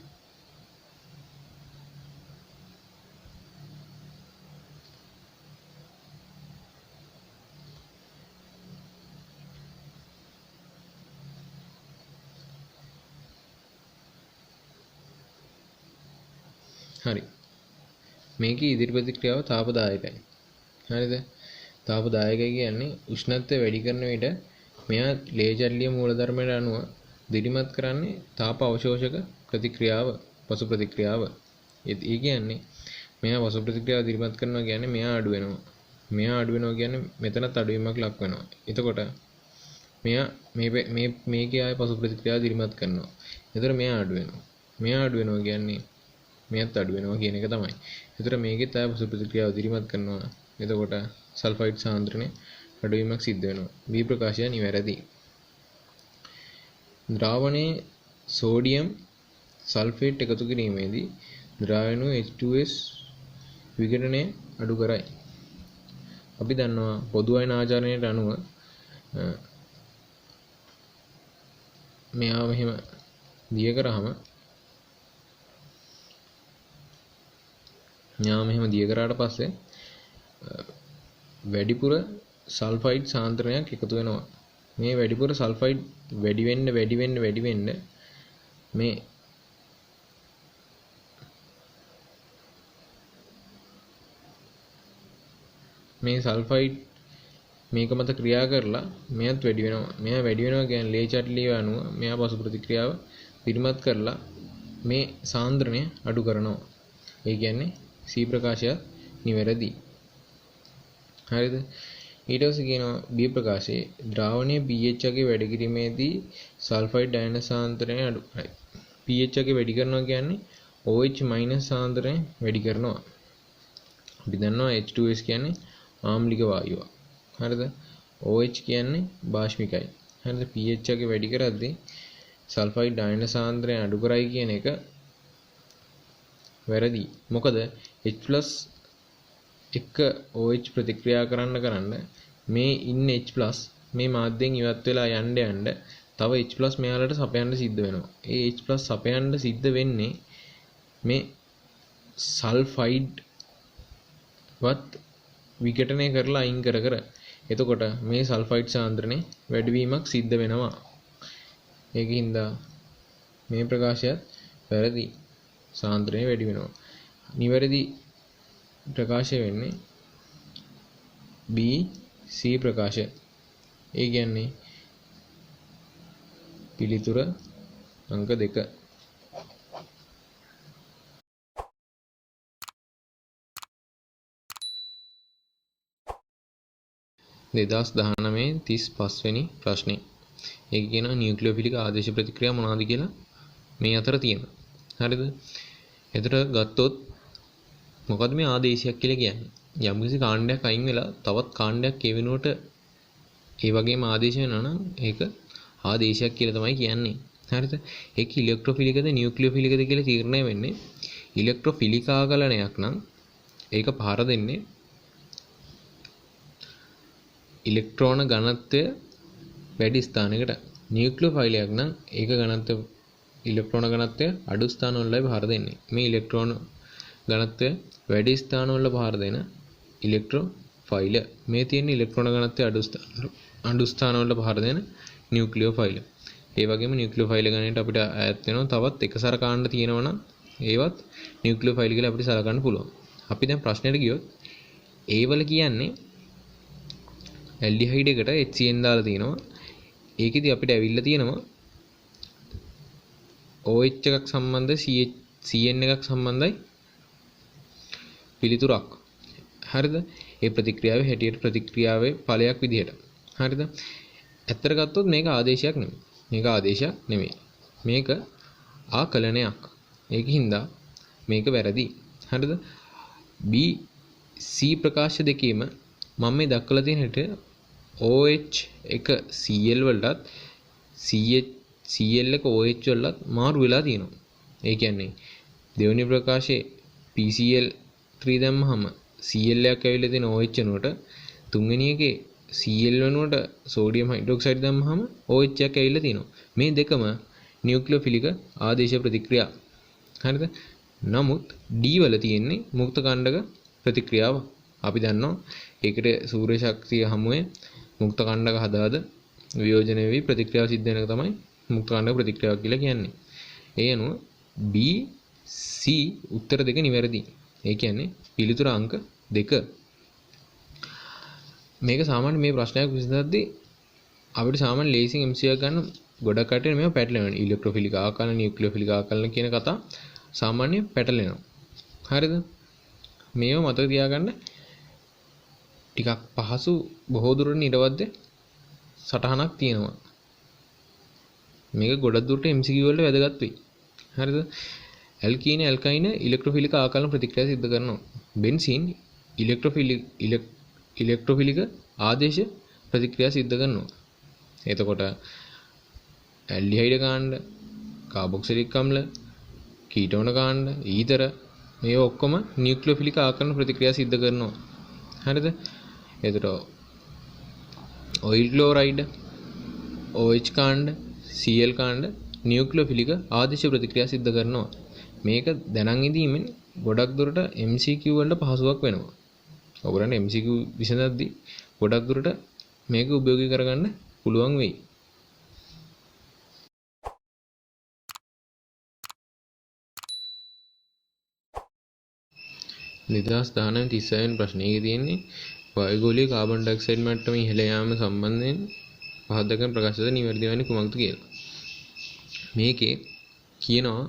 හරි. මේකේ ඉදිරි ප්‍රතික්‍රියාව තාපදායකයි. හරිද? තාපදායකයි කියන්නේ උෂ්ණත්වය වැඩි කරන විට මෙයා ලේජර්ලිය මූලධර්මයට අනුව දිරිමත් කරන්නේ තාප අවශෝෂක ප්‍රතික්‍රියාව, පසු ප්‍රතික්‍රියාව. ඒ කියන්නේ මෙයා පසු ප්‍රතික්‍රියාව දිරිමත් කරනවා කියන්නේ මෙයා අඩු වෙනවා. මෙයා අඩු වෙනවා කියන්නේ මෙතනත් අඩුවීමක් ලක් වෙනවා. එතකොට මෙයා මේකේ ආය පසු ප්‍රතික්‍රියාව දිරිමත් කරනවා. එතකොට මෙයා අඩු වෙනවා. මෙයා අඩු වෙනවා කියන්නේ මෙයත් අඩු වෙනවා කියන එක තමයි. එතකොට මේකෙත් ආය පසු ප්‍රතික්‍රියාව දිරිමත් කරනවා. එතකොට සල්ෆයිඩ් සාන්ද්‍රණය අඩුවීමක් සිද්ධ වෙනවා. B ප්‍රකාශය නිවැරදි. ද්‍රාවණයේ සෝඩියම් සල්ෆේට් එකතු කිරීමේදී ද්‍රාවණයේ H2S විඝටනය අඩු කරයි. අපි දන්නවා පොදු අයන ආචරණයට අනුව මෙයා මෙහෙම දිය කරාම කරාට පස්සේ වැඩිපුර සල්ෆයිඩ් සාන්ද්‍රණයක් එකතු වෙනවා. මේ වැඩිපුර සල්ෆයිඩ් වැඩි වෙන්න මේ සල්ෆයිඩ් මේක මත ක්‍රියා කරලා මෙයත් වැඩි වෙනවා. මෙයා වැඩි වෙනවා කියන්නේ ලේ චට්ලිය අනුව මෙයා පසු ප්‍රතික්‍රියාව පිරිමත් කරලා මේ සාන්ද්‍රණය අඩු කරනවා. ඒ කියන්නේ C ප්‍රකාශය නිවැරදි. හරිද? ඊට පස්සේ කියනවා B ප්‍රකාශයේ ද්‍රාවණයේ pH එක වැඩි කිරීමේදී සල්ෆයිඩ් අයන සාන්ද්‍රණය අඩු කරයි. pH එක වැඩි කරනවා කියන්නේ OH- සාන්ද්‍රණය වැඩි කරනවා. අපි දන්නවා H2S කියන්නේ ආම්ලික වායුවක්. හරිද? OH කියන්නේ බාෂ්මිකයි. හරිද? pH එක වැඩි කරද්දී සල්ෆයිඩ් අයන සාන්ද්‍රණය අඩු කරයි කියන එක වැරදි. මොකද H+ එක OH ප්‍රතික්‍රියා කරන්න මේ ඉන්න H+ මේ මාධ්‍යයෙන් ඉවත් වෙලා යන්න තව H+ මෙයාලට සපයන්න සිද්ධ වෙනවා. ඒ H+ සපයන්න සිද්ධ වෙන්නේ මේ සල්ෆයිඩ් වත් විඝටනය කරලා අයින් කර. එතකොට මේ සල්ෆයිඩ් සාන්ද්‍රණය වැඩිවීමක් සිද්ධ වෙනවා. ඒකින්ද මේ ප්‍රකාශයත් වැරදි. සාන්ද්‍රණය වැඩි වෙනවා. නිවැරදි ප්‍රකාශය වෙන්නේ B C ප්‍රකාශය. ඒ කියන්නේ පිළිතුර අංක 2. දෙදස් 19 35 වෙනි ප්‍රශ්නේ. ඒක කියනවා නියුක්ලියෝෆිලික ආදේශ ප්‍රතික්‍රියා මොනවද කියලා මේ අතර තියෙනවා. හරිද? එතකොට ගත්තොත් මොකද්ද මේ ආදේශයක් කියලා කියන්නේ? යම්කිසි කාණ්ඩයක් අයින් වෙලා තවත් කාණ්ඩයක් ඒ වෙනුවට ඒ වගේම ආදේශ වෙනවා නම් ඒක ආදේශයක් කියලා තමයි කියන්නේ. හරිද? ඒක ඉලෙක්ට්‍රොෆිලිකද නියුක්ලියෝෆිලිකද කියලා තීරණය වෙන්නේ ඉලෙක්ට්‍රොෆිලික ආකලනයක් නම් ඒක පහර දෙන්නේ ඉලෙක්ට්‍රෝන ඝනත්වය වැඩි ස්ථානයකට. නියුක්ලියෝෆයිලයක් නම් ඒක ඝනත්වය ඉලෙක්ට්‍රෝන ඝනත්වය අඩු ස්ථානවලයි පහර දෙන්නේ. මේ ඉලෙක්ට්‍රෝන ඝනත්වය වැඩි ස්ථානවල පහර දෙන ඉලෙක්ට්‍රෝෆයිල. මේ තියෙන ඉලෙක්ට්‍රෝන ඝනත්වය අඩු ස්ථානවල පහර දෙන නියුක්ලියෝෆයිල. ඒ වගේම නියුක්ලියෝෆයිල ගණනට අපිට ඈත් වෙනවා තවත් එකසර කාණ්ඩ තියෙනවා නම් ඒවත් නියුක්ලියෝෆයිල කියලා අපිට සලකන්න පුළුවන්. අපි දැන් ප්‍රශ්නෙට ගියොත් ඒවල කියන්නේ ඇල්ඩිහයිඩ් එකට HCN දාලා තියෙනවා. ඒකෙදි අපිට ඇවිල්ලා තියෙනවා OH එකක් සම්බන්ධ CN එකක් සම්බන්ධයි පිළිතුරක්. හරිද? ඒ ප්‍රතික්‍රියාවේ හැටියට ප්‍රතික්‍රියාවේ ඵලයක් විදිහට. හරිද? ඇත්තට ගත්තොත් මේක ආදේශයක් නෙමෙයි. මේක ආකලනයක්. ඒකින්ද මේක වැරදි. හරිද? B C ප්‍රකාශ දෙකේම මම මේ දක්වලා තියෙන හැට OH එක Cl වලටත් Cl එක OH වලටත් මාරු වෙලා තියෙනවා. ඒ කියන්නේ දෙවෙනි ප්‍රකාශයේ PCl3 දැම්මහම Cl එකක් ඇවිල්ලා තියෙන OH වෙනුවට තුන්වෙනි එකේ Cl වෙනුවට සෝඩියම් හයිඩ්‍රොක්සයිඩ් දැම්මහම OH එකක් ඇවිල්ලා තියෙනවා. මේ දෙකම නියුක්ලියෝෆිලික ආදේශ ප්‍රතික්‍රියා. හරිද? නමුත් D වල තියෙන්නේ මුක්ත කාණ්ඩක ප්‍රතික්‍රියාව. අපි දන්නවා ඒකට සූර්ය ශක්තිය හමුවේ මුක්ත කාණ්ඩක හදාද වියෝජනය වී ප්‍රතික්‍රියාව සිද්ධ වෙන එක තමයි මුක්ත කාණ්ඩක ප්‍රතික්‍රියාව කියලා කියන්නේ. ඒ අනුව B C උත්තර දෙක නිවැරදි. ඒ කියන්නේ පිළිතුර අංක 2. මේක සාමාන්‍ය මේ ප්‍රශ්නයක් විසඳද්දී අපිට සාමාන්‍ය ලේසියෙන් MCQ ගන්න ගොඩක් කටේ මේව පැටලෙනවා. ඉලෙක්ට්‍රොෆිලික ආකලන, නියුක්ලියෝෆිලික ආකලන කියන කතා සාමාන්‍ය පැටලෙනවා. හරිද? මේව මතක තියාගන්න ටිකක් පහසු බොහෝ දුරට නිරවද්ද සටහනක් තියෙනවා. මේක ගොඩක් දුරට MCQ වලට වැදගත් වෙයි. හරිද? ඇල්කීන ඇල්කයින ඉලෙක්ට්‍රොෆිලික ආකලන ප්‍රතික්‍රියා සිදු කරනවා. බෙන්සීන් ඉලෙක්ට්‍රොෆිලික ආදේශ ප්‍රතික්‍රියා සිදු කරනවා. එතකොට ඇල්ඩිහයිඩ් කාණ්ඩ, කාබොක්සිලික් අම්ල, කීටෝන කාණ්ඩ, ඊතර මේ ඔක්කොම නියුක්ලියෝෆිලික ආකලන ප්‍රතික්‍රියා සිදු කරනවා. හරිද? එතකොට ඔයිල් ක්ලෝරයිඩ්, OH කාණ්ඩ, Cl කාණ්ඩ නියුක්ලියෝෆිලික ආදේශ ප්‍රතික්‍රියා සිදු කරනවා. මේක දැනන් ඉදීමෙන් ගොඩක් දුරට MCQ වලට පහසුවක් වෙනවා. ඔයගොල්ලන්ට MCQ විසඳද්දී ගොඩක් දුරට මේක උපයෝගී කරගන්න පුළුවන් වෙයි. නිදහස් 19 36 ප්‍රශ්නයේ තියෙන්නේ වායුගෝලීය කාබන් ඩයොක්සයිඩ් මට්ටම ඉහළ යාම සම්බන්ධයෙන් පහත් දක්වන ප්‍රකාශය නිවැරදි වෙන්නේ කුමක්ද කියලා. මේකේ කියනවා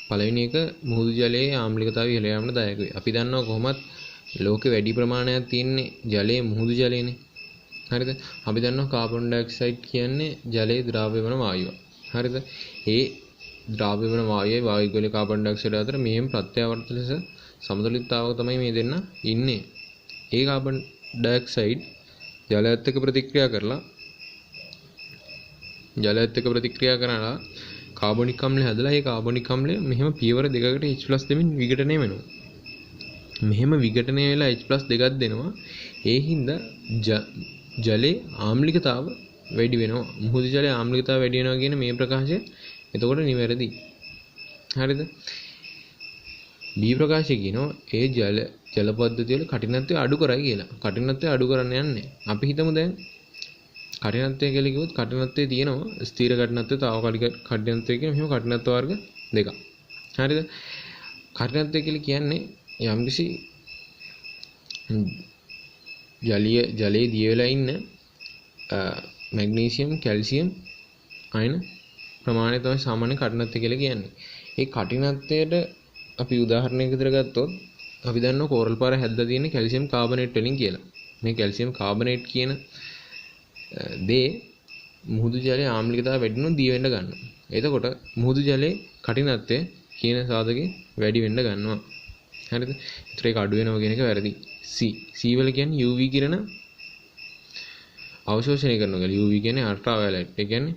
පළවෙනි එක මුහුදු ජලයේ ආම්ලිකතාවය ඉහළ යාමට දායක වේ. අපි දන්නවා කොහොමත් ලෝකෙ වැඩි ප්‍රමාණයක් තියෙන්නේ ජලයේ මුහුදු ජලයේනේ. හරිද? අපි දන්නවා කාබන් ඩයොක්සයිඩ් කියන්නේ ජලයේ ද්‍රාව්‍ය වන වායුව. හරිද? ඒ ද්‍රාව්‍ය වන වායුවේ වායුගෝලීය කාබන් ඩයොක්සයිඩ් අතර මෙහෙම ප්‍රත්‍යාවර්ත ලෙස සමතුලිතතාවක තමයි මේ දෙන්න ඉන්නේ. ඒ කාබන් ඩයොක්සයිඩ් ජලයත් එක්ක ප්‍රතික්‍රියා කරලා කාබොනික් අම්ලය හැදලා ඒ කාබොනික් අම්ලය මෙහෙම පියවර දෙකකට H+ දෙමින් විඝටනය වෙනවා. මෙහෙම විඝටනය වෙලා H+ දෙකක් දෙනවා. ඒ හින්දා ජලයේ ආම්ලිකතාව වැඩි වෙනවා. මුහුදු ජලයේ ආම්ලිකතාව වැඩි වෙනවා කියන මේ ප්‍රකාශය එතකොට නිවැරදි. හරිද? B ප්‍රකාශය කියනවා ඒ ජල පද්ධතිය වල කඨිනත්වය අඩු කරයි කියලා. කඨිනත්වය අඩු කරන්න යන්නේ. අපි හිතමු දැන් කඨිනත්වය කියලා කිව්වොත් කඨිනත්වයේ තියෙනවා ස්ථිර කඨිනත්වය, తాවකාලික කඨිනත්වය කියන මෙහෙම කඨිනත්ව වර්ග දෙකක්. හරිද? කඨිනත්වය කියලා කියන්නේ යම්කිසි ජලයේ දිය වෙලා ඉන්න මැග්නීසියම්, කැල්සියම් අයන ප්‍රමාණය තමයි සාමාන්‍ය කඨිනත්වය කියලා කියන්නේ. ඒ කඨිනත්වයට අපි උදාහරණයක් විදිහට ගත්තොත් අපි දන්නවා කෝරල් පාර හැදලා තියෙන කැල්සියම් කාබනේට් වලින් කියලා. මේ කැල්සියම් කාබනේට් කියන දේ මුහුදු ජලයේ ආම්ලිකතාවය වැඩි වෙනොත් දිය වෙන්න ගන්නවා. එතකොට මුහුදු ජලයේ කඨිනත්වය කියන සාධකේ වැඩි වෙන්න ගන්නවා. හරිද? ඒතර ඒක අඩු වෙනවා කියන එක වැරදි. C වල කියන්නේ UV කිරණ අවශෝෂණය කරනවා කියලා. UV කියන්නේ අල්ට්‍රා වයලට්. ඒ කියන්නේ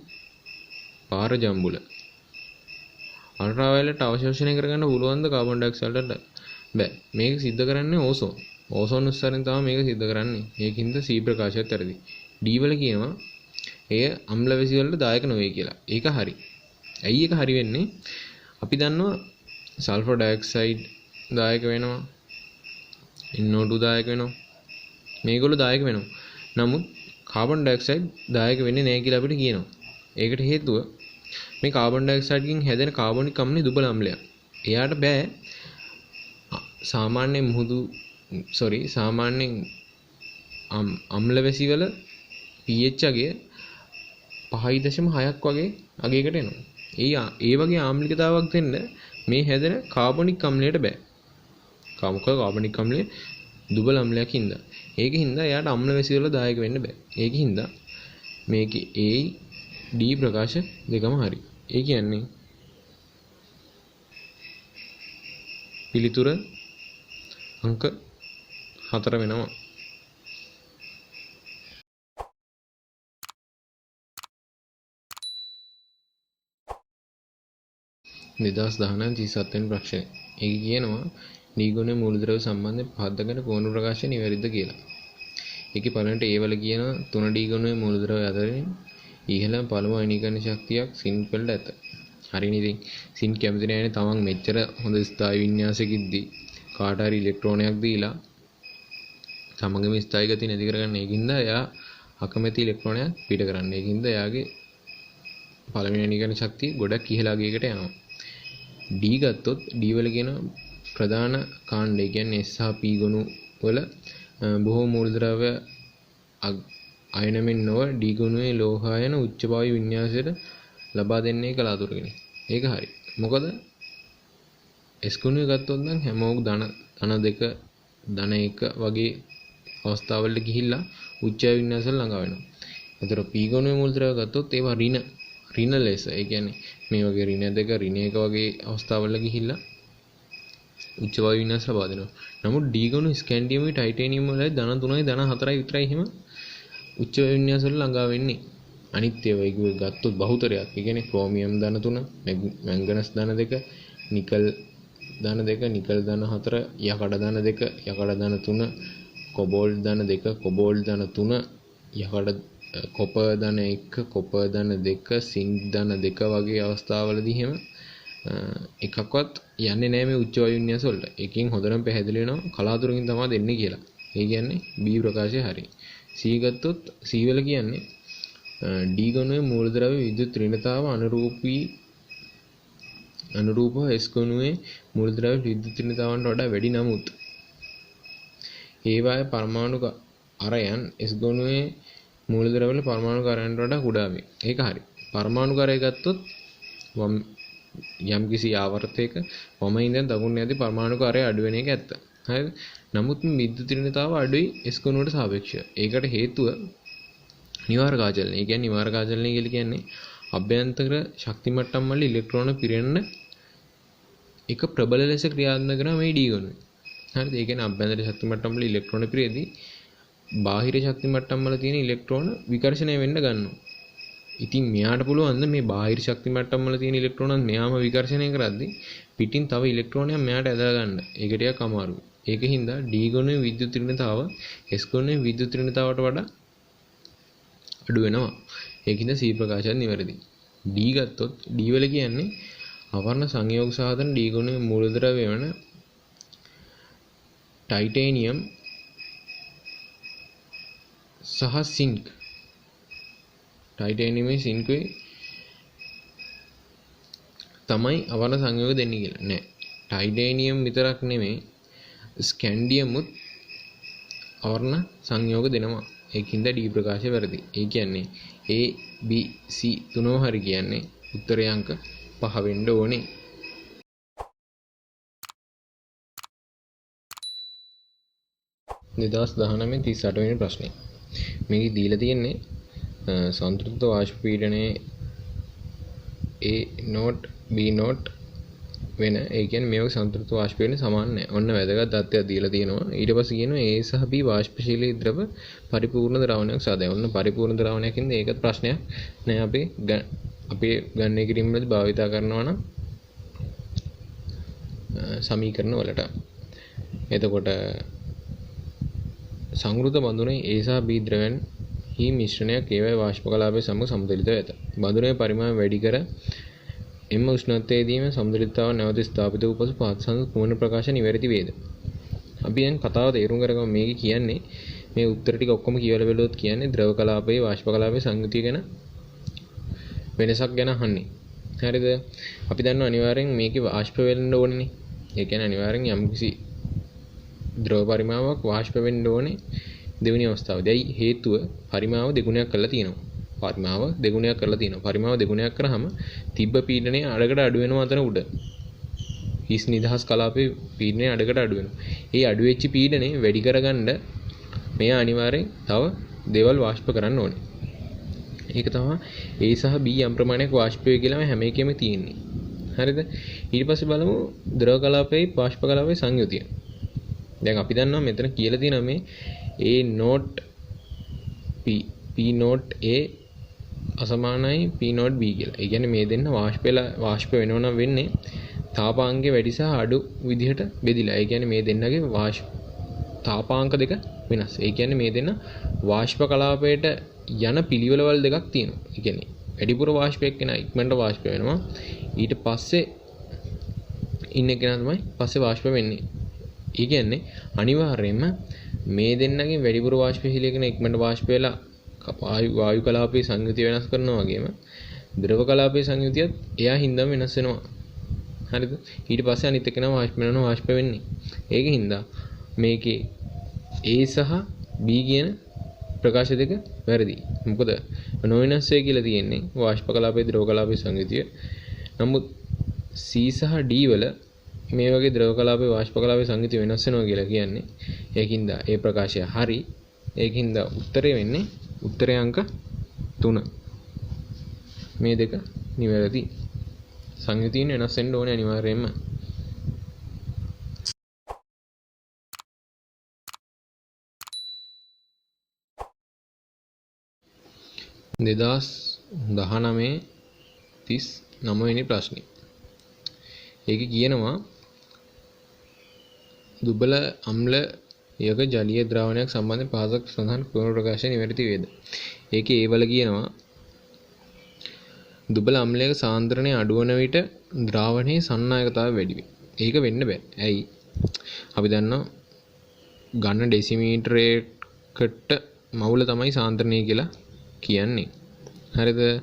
පාර ජම්බුල. අල්ට්‍රා වයලට් අවශෝෂණය කරගන්න පුළුවන් ද කාබන් ඩයොක්සයිඩ්ට? බෑ. මේක සිද්ධ කරන්නේ ඕසෝන්. ඕසෝන් උස්සරින් තමයි මේක සිද්ධ කරන්නේ. ඒකින්ද C ප්‍රකාශයත් වැරදි. D වල කියනවා එය අම්ල වැසි වලට දායක නොවේ කියලා. ඒක හරි. ඇයි ඒක හරි වෙන්නේ? අපි දන්නවා සල්ෆර් ඩයොක්සයිඩ් දායක වෙනවා. NO2 දායක වෙනවා. මේගොල්ලෝ දායක වෙනවා. නමුත් කාබන් ඩයොක්සයිඩ් දායක වෙන්නේ නැහැ කියලා අපිට කියනවා. ඒකට හේතුව මේ කාබන් ඩයොක්සයිඩ්ගෙන් හැදෙන කාබොනික් අම්ලය දුබල අම්ලයක්. එයාට බෑ සාමාන්‍ය අම්ල වැසි වල pH අගය 5.6ක් වගේ අගයකට එනවා. ඒ වගේ ආම්ලිකතාවක් දෙන්න මේ හැදෙන කාබොනික් අම්ලයට බෑ. කාබොනික් අම්ලය දුබල අම්ලයක් හින්දා. ඒකින් හින්දා එයාට අම්ල වැසි වල දායක වෙන්න බෑ. ඒකින් හින්දා මේකේ A D ප්‍රකාශ දෙකම හරි. ඒ කියන්නේ පිළිතුර අංක 4 වෙනවා. නිදහස් 1937 වෙනි ප්‍රශ්නය. ඒක කියනවා නීගුණයේ මූලද්‍රව්‍ය සම්බන්ධයෙන් පහදගෙන කෝණු ප්‍රකාශය නිවැරදිද කියලා. ඒකේ පළවෙනිට A වල කියනවා 3D ගුණයේ මූලද්‍රව්‍ය අතරින් ඉහළම පළමු අයනීකරණ ශක්තියක් සින්ක් වලට ඇත. හරිනේ. ඉතින් සින්ක් කැමති නැහැනේ තමන් මෙච්චර හොඳ ස්ථායි වින්‍යාසයකින්දී කාට හරි ඉලෙක්ට්‍රෝනයක් දීලා තමන්ගේ මේ ස්ථායි ගතිය නැති කරගන්න. ඒකින්ද එයා අකමැති ඉලෙක්ට්‍රෝනයක් පිට කරන්නේ. ඒකින්ද එයාගේ පළවෙනි අයනීකරණ ශක්තිය ගොඩක් ඉහළ අගයකට යනවා. D ගත්තොත් D වල කියන ප්‍රධාන කාණ්ඩය කියන්නේ S සහ P ගොනු වල බොහෝ මූලද්‍රව්‍ය අයනමින් නොව D ගොනුවේ ලෝහායන උච්ච වායු වින්‍යාසයට ලබා දෙන්නේ කලාතුරකිනි. ඒක හරි. මොකද S ගොනුවේ ගත්තොත් නම් හැමෝම ධන දෙක ධන එක වගේ අවස්ථාවලට ගිහිල්ලා උච්ච වායු වින්‍යාසවල ළඟා වෙනවා. ඒතර P ගොනුවේ මූලද්‍රව්‍ය ගත්තොත් ඒවා ඍණ ලෙස. ඒ කියන්නේ මේ වගේ ඍණ දෙක ඍණ එක වගේ අවස්ථාවල ගිහිල්ලා උච්ච වායු වින්‍යාස ලබා දෙනවා. නමුත් D ගොනු ස්කැන්ඩියම්යි ටයිටේනියම් වල ධන 3යි ධන 4යි විතරයි එහෙම උච්ච වායු වින්‍යාස වල ළඟා වෙන්නේ. අනිත් ඒවා ගත්තොත් බහුතරයක්. ඒ කියන්නේ ක්‍රෝමියම් ධන 3, මැංගනස් ධන 2, නිකල් ධන 2, නිකල් ධන 4, යකඩ ධන 2, යකඩ ධන 3, කොබෝල්ට් ධන 2, කොබෝල්ට් ධන 3, යකඩ කොපර් ධන 1, කොපර් ධන 2, සින්ක් ධන 2 වගේ අවස්ථාවලදී එහෙම එකක්වත් යන්නේ නැහැ මේ උච්ච වායු වින්‍යාස වලට. එකකින් හොඳටම පැහැදිලි වෙනවා කලාතුරකින් තමයි දෙන්නේ කියලා. ඒ කියන්නේ B ප්‍රකාශය හරි. C ගත්තොත් C වල කියන්නේ D ගණුවේ මූලද්‍රව්‍ය විද්‍යුත් ඍණතාව අනුරූපව S ගණුවේ මූලද්‍රව්‍ය විද්‍යුත් ඍණතාවන්ට වඩා වැඩි නමුත් ඒවායේ පරමාණු අරයන් S ගණුවේ මූලද්‍රව්‍ය වල පරමාණු අරයන්ට වඩා කුඩා වේ. ඒක හරි. පරමාණු අරය ගත්තොත් යම්කිසි ආවර්තයක වම ඉඳන් දකුණ යද්දී පරමාණු කාර්යය අඩු වෙන එක ඇත්ත. හරිද? නමුත් විද්‍යුත් ඍණතාව අඩුයි S ගණුවට සාපේක්ෂව. ඒකට හේතුව නිවාරක ආචලනය. ඒ කියන්නේ නිවාරක ආචලනය කියලා කියන්නේ අභ්‍යන්තර ශක්ති මට්ටම් වල ඉලෙක්ට්‍රෝන පිරෙන්න එක ප්‍රබල ලෙස ක්‍රියාත්මක කරන මේ D ගණුව. හරිද? ඒ කියන්නේ අභ්‍යන්තර ශක්ති මට්ටම් වල ඉලෙක්ට්‍රෝන පිරෙද්දී බාහිර ශක්ති මට්ටම් වල තියෙන ඉලෙක්ට්‍රෝන විකර්ෂණය වෙන්න ගන්නවා. ඉතින් මෙයාට පුළුවන් මේ බාහිර ශක්ති මට්ටම් වල තියෙන ඉලෙක්ට්‍රෝනත් මෙයාම විකර්ෂණය කරද්දී පිටින් තව ඉලෙක්ට්‍රෝනයක් මෙයාට ඇදලා ගන්න. ඒක ටිකක් අමාරුයි. ඒකින්ද D ගණුවේ විද්‍යුත් ඍණතාව S ගණුවේ විද්‍යුත් ඍණතාවට වඩා අඩු වෙනවා. ඒකින්ද C ප්‍රකාශයත් නිවැරදි. D ගත්තොත් D වල කියන්නේ අවර්ණ සංයෝග සාධන D ගණුවේ මූලද්‍රව්‍ය වෙන ටයිටේනියම් සහ සින්ක්. ටයිටේනියමයි සින්කුයි තමයි අවර්ණ සංයෝග දෙන්නේ කියලා. නෑ. ටයිටේනියම් විතරක් නෙමෙයි ස්කැන්ඩියමුත් අවර්ණ සංයෝග දෙනවා. ඒකින්ද D ප්‍රකාශය වැරදි. ඒ කියන්නේ A B C තුනම හරි කියන්නේ උත්තරේ අංක 5 වෙන්න ඕනේ. නිදහස් 19 38 වෙනි ප්‍රශ්නේ. මේක දීලා තියෙන්නේ සන්තෘප්ත වාෂ්ප පීඩනයේ A not B not වෙන. ඒ කියන්නේ මේක සන්තෘප්ත වාෂ්ප පීඩනය සමාන නැහැ. ඔන්න වැදගත් தත්ත්වයක් දීලා තියෙනවා. ඊට පස්සේ කියනවා A සහ B වාෂ්පශීලී ද්‍රව පරිපූර්ණ ද්‍රවණයක් සාදයි. ඔන්න පරිපූර්ණ ද්‍රවණයකින්ද ඒකත් ප්‍රශ්නයක් නෑ. අපේ ගණනය කිරීම වලදී භාවිතා කරනවා නම් සමීකරණ වලට. එතකොට සංවෘත බඳුනේ A සහ B ද්‍රවයන් හි මිශ්‍රණයක් ඒවයි වාෂ්ප කලාපය සමග සමතුලිතව ඇත. බඳුනේ පරිමාණය වැඩි කර එම උෂ්ණත්වයේදීම සමතුලිතතාව නැවත ස්ථාපිත වූ පසු පහත් සඳ කුමන ප්‍රකාශ නිවැරදි වේද? අපි දැන් කතාව තේරුම් කරගමු. මේක කියන්නේ මේ උත්තර ටික ඔක්කොම කියවලා බලුවොත් කියන්නේ ද්‍රව කලාපයේ වාෂ්ප කලාපයේ සංයුතිය ගැන වෙනසක් ගැන අහන්නේ. හරිද? අපි දන්නවා අනිවාර්යෙන් මේකේ වාෂ්ප වෙන්න ඕනේ. ඒ කියන්නේ අනිවාර්යෙන් යම්කිසි ද්‍රව පරිමාවක් වාෂ්ප වෙන්න ඕනේ දෙවෙනි අවස්ථාවේදී. ඇයි හේතුව? පරිමාව දෙගුණයක් කරලා තියෙනවා. පරිමාව දෙගුණයක් කරාම තිබ්බ පීඩනය අඩකට අඩු වෙනවා අතන උඩ. හිස් නිදහස් කලාපයේ පීඩනය අඩකට අඩු වෙනවා. ඒ අඩු වෙච්ච පීඩනය වැඩි කරගන්න මෙයා අනිවාර්යෙන් තව දේවල් වාෂ්ප කරන්න ඕනේ. ඒක තමයි A සහ B යම් ප්‍රමාණයක් වාෂ්ප වේ කියලාම හැම එකෙම තියෙන්නේ. හරිද? ඊට පස්සේ බලමු ද්‍රව කලාපයේ වාෂ්ප කලාපයේ සංයුතිය. දැන් අපි දන්නවා මෙතන කියලා තියෙනවා මේ A not P not A අසමානයි P not B කියලා. ඒ කියන්නේ මේ දෙන්න වාෂ්ප වෙනව නම් වෙන්නේ තාපාංකයේ වැඩි සහ අඩු විදිහට බෙදිලා. ඒ කියන්නේ මේ දෙන්නගේ තාපාංක දෙක වෙනස්. ඒ කියන්නේ මේ දෙන්න වාෂ්ප කලාපයට යන පිළිවෙලවල් දෙකක් තියෙනවා. ඒ කියන්නේ වැඩිපුර වාෂ්පයක් කෙනා ඉක්මනට වාෂ්ප වෙනවා. ඊට පස්සේ ඉන්න කෙනා තමයි පස්සේ වාෂ්ප වෙන්නේ. ඒ කියන්නේ අනිවාර්යයෙන්ම මේ දෙන්නගෙන් වැඩිපුර වාෂ්පශීලී කෙනා ඉක්මනට වාෂ්ප වෙලා වායු කලාපයේ සංයුතිය වෙනස් කරනවා වගේම ද්‍රව කලාපයේ සංයුතියත් එයා හින්දාම වෙනස් වෙනවා. හරිද? ඊට පස්සේ අනිත් එක නම් වාෂ්ප වෙනවා වාෂ්ප වෙන්නේ. ඒකින්ද මේකේ A සහ B කියන ප්‍රකාශ දෙක වැරදි. මොකද නොවෙනස් වේ කියලා තියෙන්නේ වාෂ්ප කලාපයේ ද්‍රව කලාපයේ සංයුතිය. නමුත් C සහ D වල මේ වගේ ද්‍රව කලාපයේ වාෂ්ප කලාපයේ සංයුතිය වෙනස් වෙනවා කියලා කියන්නේ. ඒකින්ද ඒ ප්‍රකාශය හරි. ඒකින්ද උත්තරේ වෙන්නේ උත්තරය අංක 3. මේ දෙක නිවැරදි. සංයුතියින් වෙනස් වෙන්න ඕනේ අනිවාර්යයෙන්ම. 2019 වෙනි ප්‍රශ්නේ. ඒකේ කියනවා දුබල අම්ල යක ජලීය ද්‍රාවණයක් සම්බන්ධ පහසක් සඳහන් ක්‍රම ප්‍රකාශය නිවැරදි වේද? ඒකේ ඒ වල කියනවා දුබල අම්ලයක සාන්ද්‍රණය අඩු වන විට ද්‍රාවණයේ සන්නායකතාවය වැඩි වේ. ඒක වෙන්න බෑ. ඇයි? අපි දන්නවා ඝන ඩෙසිමීටරයකට මවුල තමයි සාන්ද්‍රණය කියලා කියන්නේ. හරිද?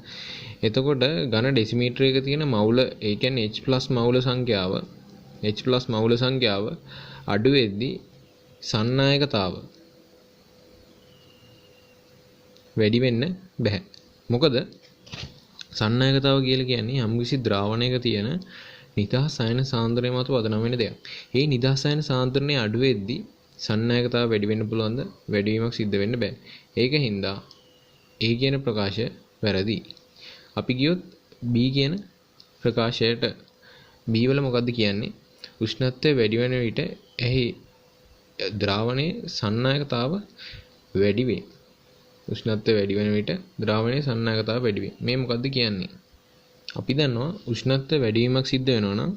එතකොට ඝන ඩෙසිමීටරයක තියෙන මවුල, ඒ කියන්නේ H+ මවුල සංඛ්‍යාව අඩු වෙද්දී සන්නායකතාව වැඩි වෙන්න බෑ. මොකද සන්නායකතාව කියලා කියන්නේ යම්කිසි ද්‍රාවණයක තියෙන නිදහස් අයන සාන්ද්‍රණය මත පදනම් වෙන දෙයක්. ඒ නිදහස් අයන සාන්ද්‍රණය අඩු වෙද්දී සන්නායකතාව වැඩි වෙන්න පුළුවන්ද? වැඩිවීමක් සිද්ධ වෙන්න බෑ. ඒකින්ද A කියන ප්‍රකාශය වැරදි. අපි ගියොත් B කියන ප්‍රකාශයට B වල මොකද්ද කියන්නේ? උෂ්ණත්වය වැඩි වෙන විට එහි ද්‍රාවණයේ සන්නායකතාව වැඩි වේ. උෂ්ණත්වය වැඩි වෙන විට ද්‍රාවණයේ සන්නායකතාව වැඩි වේ. මේ මොකද්ද කියන්නේ? අපි දන්නවා උෂ්ණත්වය වැඩි වීමක් සිද්ධ වෙනවා නම්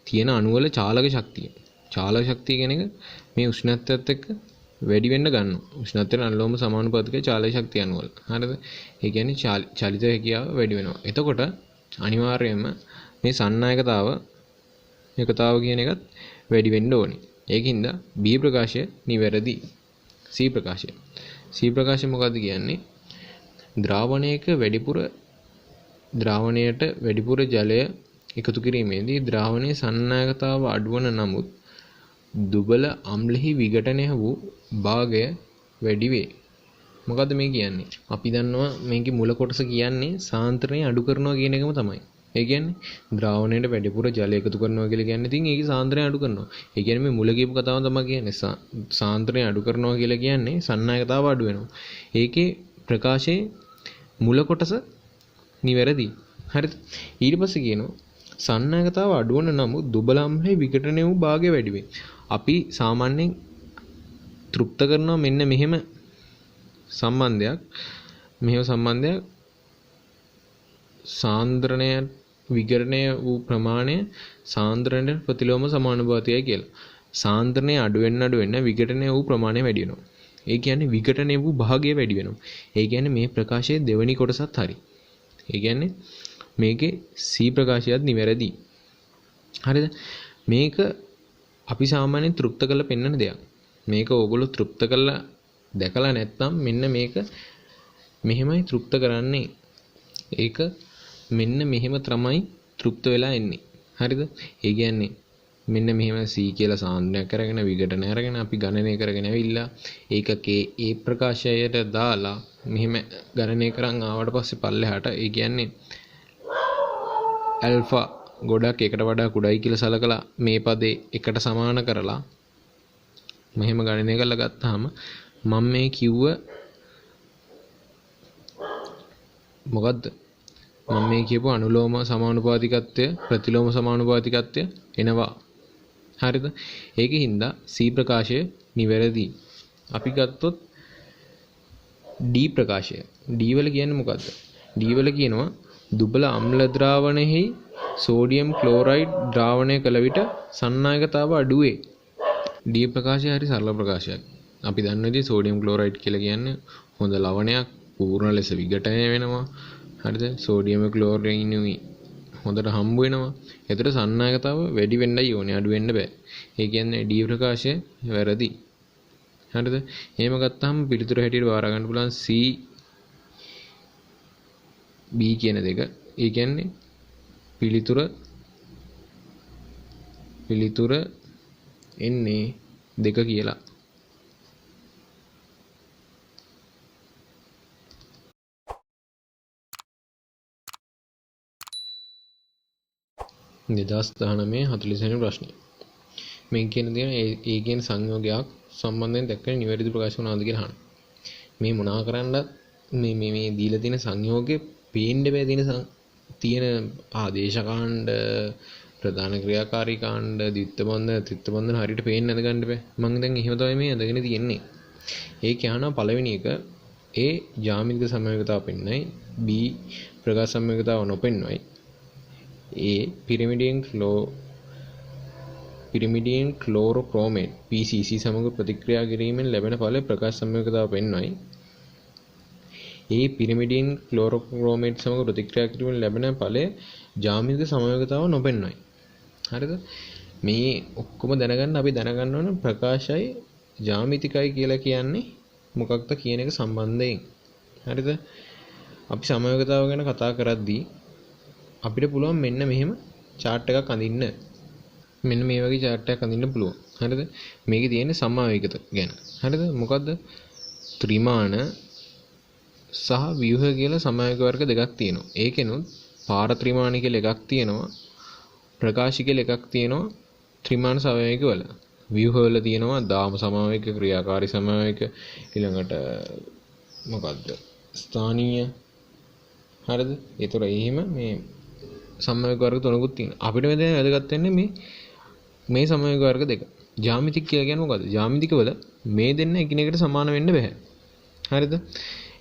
තියෙන අණු වල චාලක ශක්තිය. චාලක ශක්තිය කියන එක මේ උෂ්ණත්වයත් එක්ක වැඩි වෙන්න ගන්නවා. උෂ්ණත්වයට අනුලෝම සමානුපාතික චාලක ශක්තිය අණු වල. හරිද? ඒ කියන්නේ චලිත හැකියාව වැඩි වෙනවා. එතකොට අනිවාර්යයෙන්ම මේ සන්නායකතාව කියන එකත් වැඩි වෙන්න ඕනේ. ඒකින්ද B ප්‍රකාශය නිවැරදි. C ප්‍රකාශය මොකද්ද කියන්නේ? ද්‍රාවණයට වැඩිපුර ජලය එකතු කිරීමේදී ද්‍රාවණයේ සන්නායකතාව අඩුවන නමුත් දුබල අම්ලෙහි විඝටනය වූ භාගය වැඩි වේ. මොකද්ද මේ කියන්නේ? අපි දන්නවා මේකේ මුල කොටස කියන්නේ සාන්ද්‍රණය අඩු කරනවා කියන එකම තමයි. ඒ කියන්නේ ද්‍රාවණයට වැඩිපුර ජලය එකතු කරනවා කියලා කියන්නේ ඉතින් ඒකේ සාන්ද්‍රණය අඩු කරනවා. ඒ කියන්නේ මේ මුල කියපු කතාව තමයි කියන්නේ සාන්ද්‍රණය අඩු කරනවා කියලා කියන්නේ සන්නායකතාව අඩු වෙනවා. ඒකේ ප්‍රකාශයේ මුල කොටස නිවැරදි. හරිද? ඊට පස්සේ කියනවා සන්නායකතාව අඩු වන නමුත් දුබල අම්ලයේ විඝටනය වූ භාගය වැඩි වේ. අපි සාමාන්‍යයෙන් තෘප්ත කරනවා මෙන්න මෙහෙම සම්බන්ධයක් සාන්ද්‍රණය විඝටනය වූ ප්‍රමාණය සාන්ද්‍රණයට ප්‍රතිලෝම සමානුපාතිකයි කියලා. සාන්ද්‍රණය අඩු වෙන්න විඝටනය වූ ප්‍රමාණය වැඩි වෙනවා. ඒ කියන්නේ විඝටනය වූ භාගය වැඩි වෙනවා. ඒ කියන්නේ මේ ප්‍රකාශයේ දෙවෙනි කොටසත් හරි. ඒ කියන්නේ මේකේ C ප්‍රකාශයත් නිවැරදි. හරිද? මේක අපි සාමාන්‍යයෙන් තෘප්ත කරලා පෙන්වන දෙයක්. මේක ඕගොල්ලෝ තෘප්ත කරලා දැකලා නැත්නම් මෙන්න මේක මෙහෙමයි තෘප්ත කරන්නේ. ඒක මෙන්න මෙහෙම තමයි තෘප්ත වෙලා එන්නේ. හරිද? ඒ කියන්නේ මෙන්න මෙහෙම C කියලා සාන්ද්‍රණයක් කරගෙන විඝටනය අරගෙන අපි ගණනය කරගෙන ඇවිල්ලා ඒක ඒ ප්‍රකාශයට දාලා මෙහෙම ගණනය කරන් ආවට පස්සේ පල්ලෙහාට ඒ කියන්නේ ඇල්ෆා ගොඩක් එකට වඩා කුඩායි කියලා සලකලා මේ පදේ එකට සමාන කරලා මෙහෙම ගණනය කරලා ගත්තාම මම මේ කිව්ව මොකද්ද? මම මේ කියපු අනුලෝම සමානුපාතිකත්වය ප්‍රතිලෝම සමානුපාතිකත්වය එනවා. හරිද? ඒකෙහිඳ C ප්‍රකාශය නිවැරදි. අපි ගත්තොත් D ප්‍රකාශය. D වල කියන්නේ මොකද්ද? D වල කියනවා දුබල අම්ල ද්‍රාවණයෙහි සෝඩියම් ක්ලෝරයිඩ් ද්‍රාවණය කළ විට සන්නායකතාව අඩු වේ. D ප්‍රකාශය හරි සරල ප්‍රකාශයක්. අපි දන්න විදිහට සෝඩියම් ක්ලෝරයිඩ් කියලා කියන්නේ හොඳ ලවණයක් පූර්ණ ලෙස විඝටනය වෙනවා. හරිද? සෝඩියම් ක්ලෝරයිනුයි හොඳට හම්බ වෙනවා. ඒතර සන්නායකතාව වැඩි වෙන්නයි ඕනේ, අඩු වෙන්න බෑ. ඒ කියන්නේ D ප්‍රකාශය වැරදි. හරිද? එහෙම ගත්තාම පිළිතුර හැටියට බාර ගන්න පුළුවන් C B කියන දෙක. ඒ කියන්නේ පිළිතුර පිළිතුර එන්නේ 2 කියලා. දෙදස් 19 40 වෙනි ප්‍රශ්නය. මේ කියන දේ ඒ කියන සංයෝගයක් සම්බන්ධයෙන් දැක්වෙන නිවැරදි ප්‍රකාශ මොනවාද කියලා අහන්න. මේ මොනවා කරන්නත් මේ දීලා තියෙන සංයෝගේ පේන්න බෑ තියෙන ආදේශ කාණ්ඩ ප්‍රධාන ක්‍රියාකාරී කාණ්ඩ ද්විත්ව බන්ධන ත්‍රිත්ව බන්ධන හරියට පේන්න නැද ගන්න බෑ. මම දැන් එහෙම තමයි මේ අදගෙන තියෙන්නේ. ඒ කියනවා පළවෙනි එක A ජ්‍යාමිතික සමයකතාව පෙන්නයි B ප්‍රකාශ සමයකතාව නොපෙන්වයි A පිරිමිඩියන් ක්ලෝරෝක්‍රෝමේට් PCC සමග ප්‍රතික්‍රියා කිරීමෙන් ලැබෙන ඵල ප්‍රකාශ සමයකතාව පෙන්වයි A පිරිමිඩියන් ක්ලෝරෝක්‍රෝමේට් සමග ප්‍රතික්‍රියා කිරීමෙන් ලැබෙන ඵලය ජ්‍යාමිතික සමයකතාව නොපෙන්වයි. හරිද? මේ ඔක්කොම දැනගන්න අපි දැනගන්න ඕන ප්‍රකාශයි ජ්‍යාමිතිකයි කියලා කියන්නේ මොකක්ද කියන එක සම්බන්ධයෙන්. හරිද? අපි සමයකතාව ගැන කතා කරද්දී අපිට පුළුවන් මෙන්න මෙහෙම chart එකක් අඳින්න. මෙන්න මේ වගේ chart එකක් අඳින්න පුළුවන්. හරිද? මේකේ තියෙන සමාවේගත ගැන. හරිද? මොකද්ද? ත්‍රිමාන සහ ව්‍යුහ කියලා සමාවේග වර්ග දෙකක් තියෙනවා. ඒකෙනුත් පාර ත්‍රිමාන කියලා එකක් තියෙනවා. ප්‍රකාශ කියලා එකක් තියෙනවා. ත්‍රිමාන සමාවේග වල. ව්‍යුහ වල තියෙනවා දාම සමාවේග, ක්‍රියාකාරී සමාවේග, ඊළඟට මොකද්ද? ස්ථානීය. හරිද? ඒතර එහෙම මේ සමයක වර්ග තුනකුත් තියෙනවා. අපිට මේ දැන් වැදගත් වෙන්නේ මේ සමයක වර්ග දෙක. ජ්‍යාමිතික කියලා කියන්නේ මොකද්ද? ජ්‍යාමිතික වල මේ දෙන්න එකිනෙකට සමාන වෙන්න බෑ. හරිද?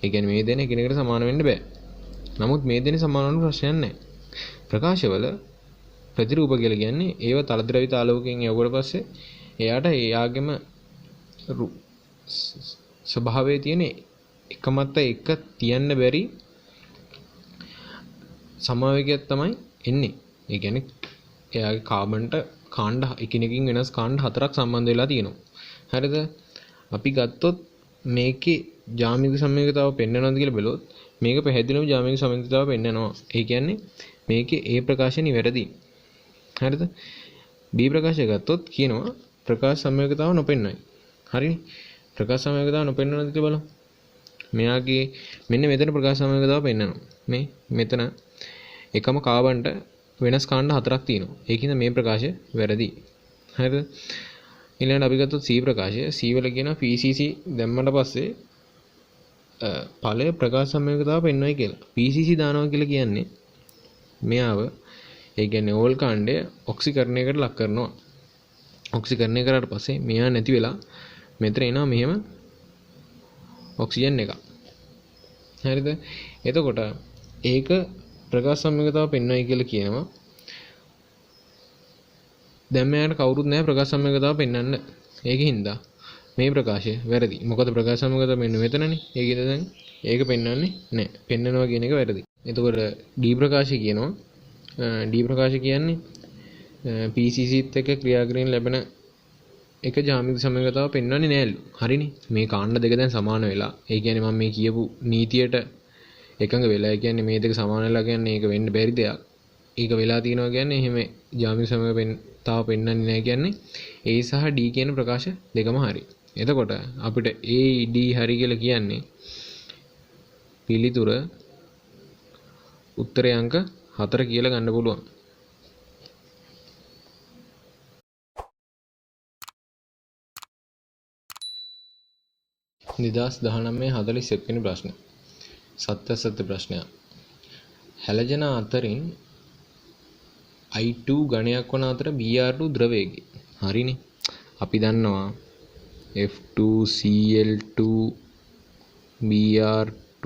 ඒ කියන්නේ මේ දෙන්න එකිනෙකට සමාන වෙන්න බෑ. නමුත් මේ දෙන්න සමාන වුණු ප්‍රශ්නයක් නැහැ. ප්‍රකාශවල ප්‍රතිරූප කියලා කියන්නේ ඒව තලද්‍රවිත ආලෝකයෙන් යවුවට පස්සේ එයාට එයාගෙම ස්වභාවයේ තියෙන එකමත් එක තියන්න බැරි සමාවේගයක් තමයි එන්නේ. ඒ කියන්නේ එයාගේ කාබන්ට කාණ්ඩ එකිනෙකින් වෙනස් කාණ්ඩ 4ක් සම්බන්ධ වෙලා තියෙනවා. හරිද? අපි ගත්තොත් මේකේ ජ්‍යාමිතික සමයකතාව පෙන්වනවාද කියලා බලුවොත් මේක පැහැදිලිවම ජ්‍යාමිතික සමයකතාව පෙන්වනවා. ඒ කියන්නේ මේකේ A ප්‍රකාශය නිවැරදි. හරිද? B ප්‍රකාශය ගත්තොත් කියනවා ප්‍රකාශ සමයකතාව නොපෙන්වයි. හරිනේ? ප්‍රකාශ සමයකතාව නොපෙන්වනවාද කියලා බලමු. මෙයාගේ මෙන්න මෙතන ප්‍රකාශ සමයකතාව පෙන්වනවා. මේ මෙතන එකම කාබන්ට වෙනස් කාණ්ඩ 4ක් තියෙනවා. ඒකින්ද මේ ප්‍රකාශය වැරදි. හරිද? ඊළඟට අපි ගත්තොත් C ප්‍රකාශය. C වල කියනවා PCC දැම්මට පස්සේ ඵලය ප්‍රකාශ සමයකතාව පෙන්වයි කියලා. PCC දානවා කියලා කියන්නේ මෙයාව ඒ කියන්නේ ඕල් කාණ්ඩය ඔක්සිකරණයකට ලක් කරනවා. ඔක්සිකරණය කරාට පස්සේ මෙයා නැති වෙලා මෙතන එනවා මෙහෙම ඔක්සිජන් එකක්. හරිද? එතකොට ඒක ප්‍රකාශ සමයකතාව පෙන්වයි කියලා කියනවා. දැන් මෙයාට කවුරුත් නැහැ ප්‍රකාශ සමයකතාව පෙන්වන්න. ඒකින්ද මේ ප්‍රකාශය වැරදි. මොකද ප්‍රකාශ සමයකතාව මෙන්න මෙතනනේ. ඒකින්ද දැන් ඒක පෙන්වන්නේ නැහැ. පෙන්වනවා කියන එක වැරදි. එතකොට D ප්‍රකාශය කියනවා D ප්‍රකාශ කියන්නේ PCCත් එක්ක ක්‍රියා කිරීම ලැබෙන එක ජ්‍යාමිතික සමයකතාව පෙන්වන්නේ නෑලු. හරිනේ. මේ කාණ්ඩ දෙක දැන් සමාන වෙලා. ඒ කියන්නේ මම මේ කියපු නීතියට එකඟ වෙලා. ඒ කියන්නේ මේ දෙක සමාන වෙලා කියන්නේ ඒක වෙන්න බැරි දෙයක්. ඒක වෙලා තියෙනවා කියන්නේ එහෙම ජ්‍යාමිතික සමයකතාව පෙන්වන්නේ නෑ කියන්නේ A සහ D කියන ප්‍රකාශ දෙකම හරි. එතකොට අපිට A D හරි කියලා කියන්නේ පිළිතුර උත්තරේ අංක 4 කියලා ගන්න පුළුවන්. නිදාස් 1941 වෙනි ප්‍රශ්න. සත්‍ය ප්‍රශ්නයක්. හැලජන අතරින් I2 ඝණයක් වන අතර Br2 ද්‍රවයේගේ. හරිනේ. අපි දන්නවා F2Cl2 Br2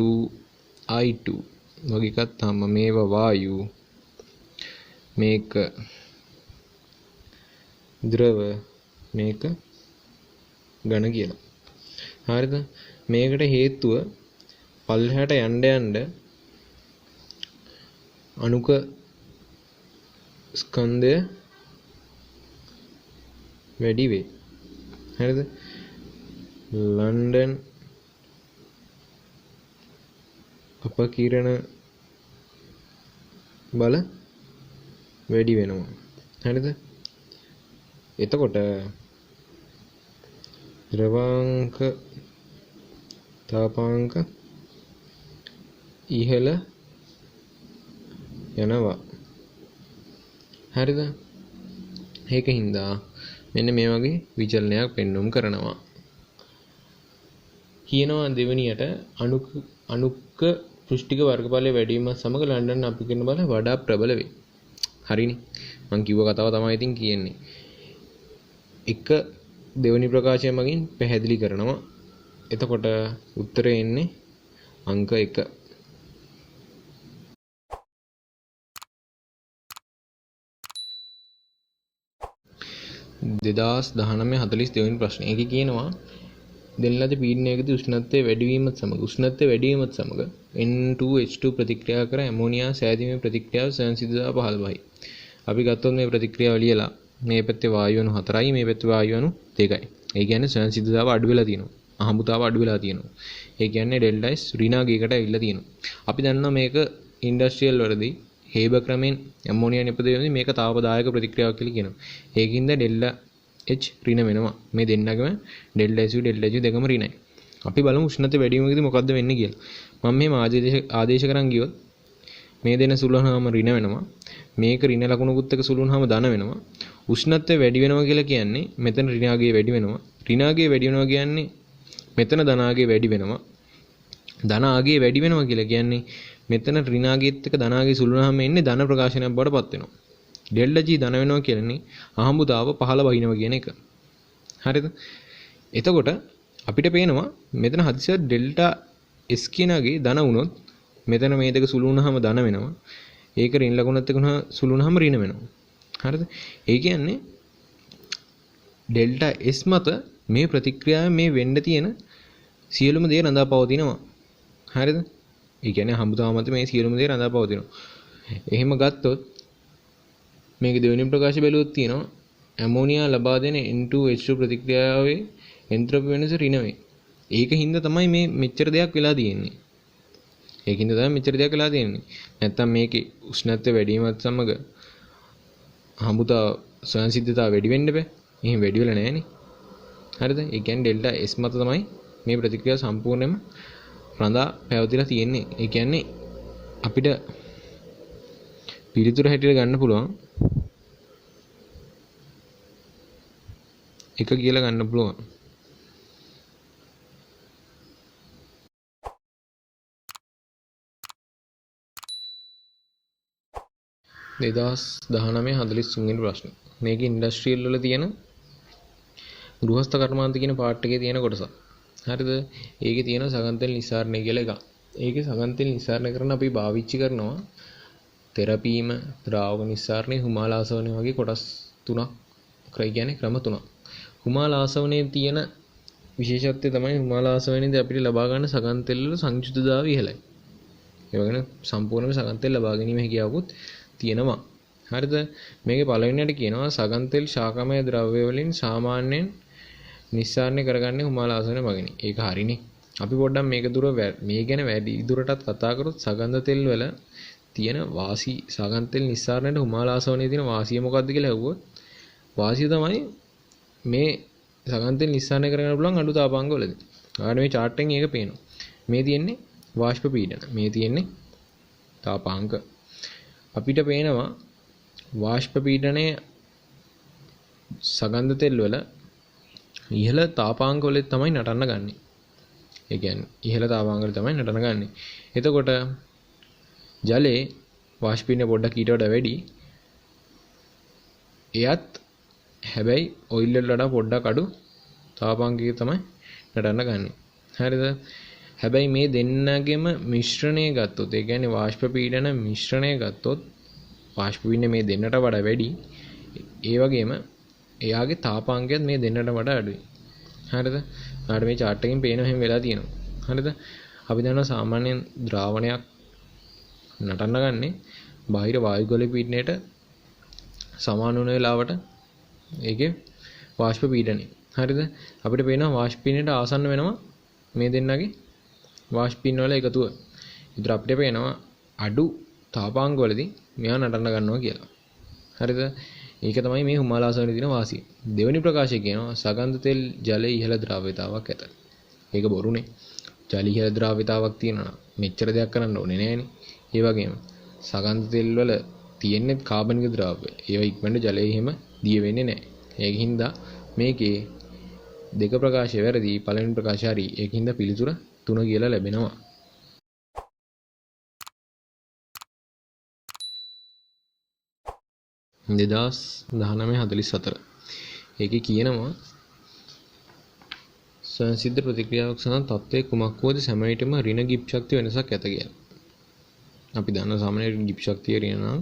I2 වගේ එකක් තමයි මේවා වායු මේක ද්‍රව මේක ඝන කියලා. හරිද? මේකට හේතුව පල්ලෙහාට යන්න අණුක ස්කන්ධය වැඩි වේ. හරිද? ලන්ඩන් අපකිරණ බල වැඩි වෙනවා. හරිද? එතකොට ද්‍රවාංක තාපාංක ඉහළ යනවා. හරිද? ඒකින්ද මෙන්න මේ වගේ විචලනයක් පෙන්වුම් කරනවා. කියනවා දෙවෙනියට අණුක පෘෂ්ඨික වර්ගඵලයේ වැඩි වීමත් සමග ලන්ඩන් අපිකරණ බල වඩා ප්‍රබල වේ. හරිනේ. මං කිව්ව කතාව තමයි ඉතින් කියන්නේ. එක දෙවෙනි ප්‍රකාශය මගින් පැහැදිලි කරනවා. එතකොට උත්තරේ එන්නේ අංක 1. 2019 42 වෙනි ප්‍රශ්නේ. ඒකේ කියනවා දෙන ලද පීඩනයකදී උෂ්ණත්වය වැඩිවීමත් සමග N2H2 ප්‍රතික්‍රියා කර ඇමෝනියා සෑදීමේ ප්‍රතික්‍රියාව සංසිද්ධතාව 15යි. අපි ගත්තොත් මේ ප්‍රතික්‍රියාව ලියලා මේ පැත්තේ වායු අණු 4යි මේ පැත්තේ වායු අණු 2යි. ඒ කියන්නේ සංසිද්ධතාව අඩු වෙලා තියෙනවා. අහඹුතාව අඩු වෙලා තියෙනවා. ඒ කියන්නේ ඩෙල්ටා S ඍණාගයකට ඇවිල්ලා තියෙනවා. අපි දන්නවා මේක ඉන්ඩස්ට්‍රියල් වලදී හේබ ක්‍රමෙන් ඇමෝනියා නිපදවීමේදී මේක තාපදායක ප්‍රතික්‍රියාවක් කියලා කියනවා. ඒකින්ද ඩෙල්ටා H ඍණ වෙනවා. මේ දෙන්නගම ඩෙල්ටා S ඩෙල්ටා H දෙකම ඍණයි. අපි බලමු උෂ්ණත්වය වැඩි වීමකදී මොකද්ද වෙන්නේ කියලා. මම මේ ආදේශ කරන් ගියොත් මේ දෙන සුළුනහම ඍණ වෙනවා. මේක ඍණ ලකුණුකුත් එක්ක සුළුනහම ධන වෙනවා. උෂ්ණත්වය වැඩි වෙනවා කියලා කියන්නේ මෙතන ඍණාගය වැඩි වෙනවා. ඍණාගය වැඩි වෙනවා කියන්නේ මෙතන ධනාගය වැඩි වෙනවා. ධනාගය වැඩි වෙනවා කියලා කියන්නේ මෙතන ඍණාගයත් එක්ක ධනාගය සුළුනහම එන්නේ ධන ප්‍රකාශනයක් බවට පත් වෙනවා. ඩෙල්ටා G ධන වෙනවා කියන්නේ අහඹුතාව 15 බහිනවා කියන එක. හරිද? එතකොට අපිට පේනවා මෙතන හදිසියෙ ඩෙල්ටා S කියනගේ ධන වුණොත් මෙතන මේ දෙක සුළු වුණාම ධන වෙනවා. ඒක ඍණ ලකුණත් එක්ක සුළු වුණාම ඍණ වෙනවා. හරිද? ඒ කියන්නේ ඩෙල්ටා S මත මේ ප්‍රතික්‍රියාවේ මේ වෙන්න තියෙන සියලුම දේ රඳා පවතිනවා. හරිද? ඒ කියන්නේ අහඹුතාව මත මේ සියලුම දේ රඳා පවතිනවා. එහෙම ගත්තොත් මේක දෙවෙනි ප්‍රකාශය බැලුවොත් තියෙනවා ඇමෝනියා ලබා දෙන N2H2 ප්‍රතික්‍රියාවේ එන්ට්‍රොපි වෙනස ඍණ වේ. ඒකින්ද තමයි මේ මෙච්චර දෙයක් වෙලා තියෙන්නේ. නැත්තම් මේකේ උෂ්ණත්වය වැඩි වීමත් සමග අහඹුතාව සංසිද්ධතාව වැඩි වෙන්න බෑ. එහෙම වැඩි වෙලා නැහැනේ. හරිද? ඒ කියන්නේ ඩෙල්ටා S මත තමයි මේ ප්‍රතික්‍රියාව සම්පූර්ණයෙන්ම රඳා පැවතිලා තියෙන්නේ. ඒ කියන්නේ අපිට පිළිතුර හැටියට ගන්න පුළුවන් එක කියලා ගන්න පුළුවන්. දෙදස් 19 43 වෙනි ප්‍රශ්න. මේක ඉන්ඩස්ට්‍රියල් වල තියෙන ගෘහස්ත කර්මාන්ත කියන පාර්ට් එකේ තියෙන කොටසක්. හරිද? ඒකේ තියෙන සගන්තෙල් නිස්සාරණය කියලා එකක්. ඒකේ සගන්තෙල් නිස්සාරණය කරන අපි පාවිච්චි කරනවා තෙරපීම, ද්‍රාවක නිස්සාරණය, හුමාලාසවණය වගේ කොටස් තුනක්. කියන්නේ ක්‍රම තුනක්. හුමාලාසවණයේ තියෙන විශේෂත්වය තමයි හුමාලාසවණයේදී අපිට ලබා ගන්න සගන්තෙල් වල සංයුතිතාවය ඉහළයි. ඒ වගේම සම්පූර්ණයෙන්ම සගන්තෙල් ලබා ගැනීම හැකියාවකුත් තියෙනවා. හරිද? මේකේ පළවෙනියට කියනවා සගන්තෙල් ශාකමය ද්‍රව්‍ය වලින් සාමාන්‍යයෙන් නිස්සාරණය කරගන්නේ හුමාලාසවණය මගිනි. ඒක හරිනේ. අපි පොඩ්ඩක් මේ ගැන වැඩි දුරටත් කතා කරොත් සගන්ධ තෙල් වල තියෙන වාසි සගන්තෙල් නිස්සාරණයට හුමාලාසවණයේ තියෙන වාසිය මොකක්ද කියලා අහුවොත් වාසිය තමයි මේ සගන්තෙල් නිස්සාරණය කරගන්න පුළුවන් අඩු තාපාංග වලදී. ආයෙත් මේ chart එකෙන් ඒක පේනවා. මේ තියෙන්නේ වාෂ්ප පීඩන. මේ තියෙන්නේ තාපාංග. අපිට පේනවා වාෂ්ප පීඩනයේ සගන්ධ තෙල් වල ඉහළ තාපාංග වල තමයි නටන්න ගන්නෙ. ඒ කියන්නේ ඉහළ තාපාංග වල තමයි නටන්න ගන්නෙ. එතකොට ජලයේ වාෂ්පීන පොඩ්ඩක් ඊට වඩා වැඩි. එයත් හැබැයි ඔයිල් වලට වඩා පොඩ්ඩක් අඩු තාපාංගයක තමයි නටන්න ගන්නෙ. හරිද? හැබැයි මේ දෙන්නගෙම මිශ්‍රණය ගත්තොත් ඒ කියන්නේ වාෂ්ප පීඩන මිශ්‍රණය ගත්තොත් වාෂ්ප පීඩනය මේ දෙන්නට වඩා වැඩි. ඒ වගේම එයාගේ තාපාංගයත් මේ දෙන්නට වඩා අඩුයි. හරිද? ඊට මේ chart එකෙන් පේන හැම වෙලා තියෙනවා. හරිද? අපි දන්නවා සාමාන්‍යයෙන් ද්‍රාවණයක් නටන්න ගන්නේ බාහිර වායු ගොල පීඩනයට සමාන වන වෙලාවට ඒකේ වාෂ්ප පීඩනය. හරිද? අපිට පේනවා වාෂ්ප පීඩනයට ආසන්න වෙනවා මේ දෙන්නගේ වාෂ්ප පීඩන වල එකතුව. ඉතින් අපිට පේනවා අඩු තාපාංග වලදී මෙයා නටන්න ගන්නවා කියලා. හරිද? ඒක තමයි මේ හුමාලාසන දින වාසිය. දෙවෙනි ප්‍රකාශය කියනවා සගන්ධ තෙල් ජලයේ ඉහළ ද්‍රව්‍යතාවක් ඇත. ඒක බොරුනේ. ජලයේ ඉහළ ද්‍රව්‍යතාවක් තියෙනවා මෙච්චර දෙයක් කරන්න ඕනේ නෑනේ. ඒ වගේම සගන්ධ තෙල් වල තියෙන්නේ කාබනික ද්‍රව්‍ය. ඒවා ඉක්මනට ජලයේ එහෙම දිය වෙන්නේ නෑ. ඒකින්ද මේකේ දෙක ප්‍රකාශය වැරදි, පළවෙනි ප්‍රකාශය හරි. ඒකින්ද පිළිතුර 3 කියලා ලැබෙනවා. දෙදස් 1944 ඒකේ කියනවා සංසිද්ධ ප්‍රතික්‍රියාවක් සඳහා තත්ත්වයේ කුමක් වුවද සෑම විටම ඍණ ගිබ් ශක්තිය වෙනසක් ඇත කියලා. අපි දන්න සාමාන්‍ය ගිබ් ශක්තිය ඍණ නම්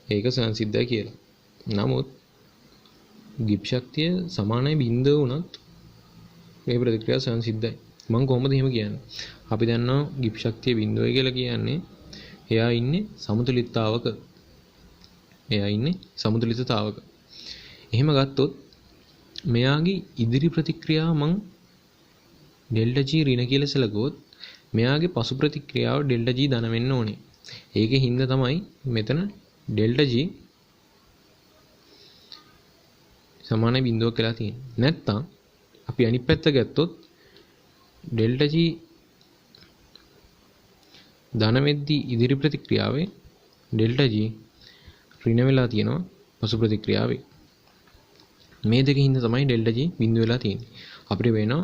ඒක සංසිද්ධයි කියලා. නමුත් ගිබ් ශක්තිය සමානයි බිඳුව වුණත් මේ ප්‍රතික්‍රියාව සංසිද්ධයි. මම කොහොමද එහෙම කියන්නේ? අපි දන්නවා ගිබ් ශක්තිය බිඳුවයි කියලා කියන්නේ එයා ඉන්නේ සමතුලිතතාවක. එහෙම ගත්තොත් මෙයාගේ ඉදිරි ප්‍රතික්‍රියාව මං ඩෙල්ටා G ඍණ කියලා සැලකුවොත් මෙයාගේ පසු ප්‍රතික්‍රියාව ඩෙල්ටා G ධන වෙන්න ඕනේ. ඒකේ හින්දා තමයි මෙතන ඩෙල්ටා G සමාන බිඳුවක් කියලා තියෙන්නේ. නැත්තම් අපි අනිත් පැත්ත ගත්තොත් ඩෙල්ටා G ධන වෙද්දී ඉදිරි ප්‍රතික්‍රියාවේ ඩෙල්ටා G ඍණ වෙලා තියෙනවා පසු ප්‍රතික්‍රියාවේ. මේ දෙකෙන් හින්දා තමයි ඩෙල්ටා G බිඳුව වෙලා තියෙන්නේ. අපිට වෙනවා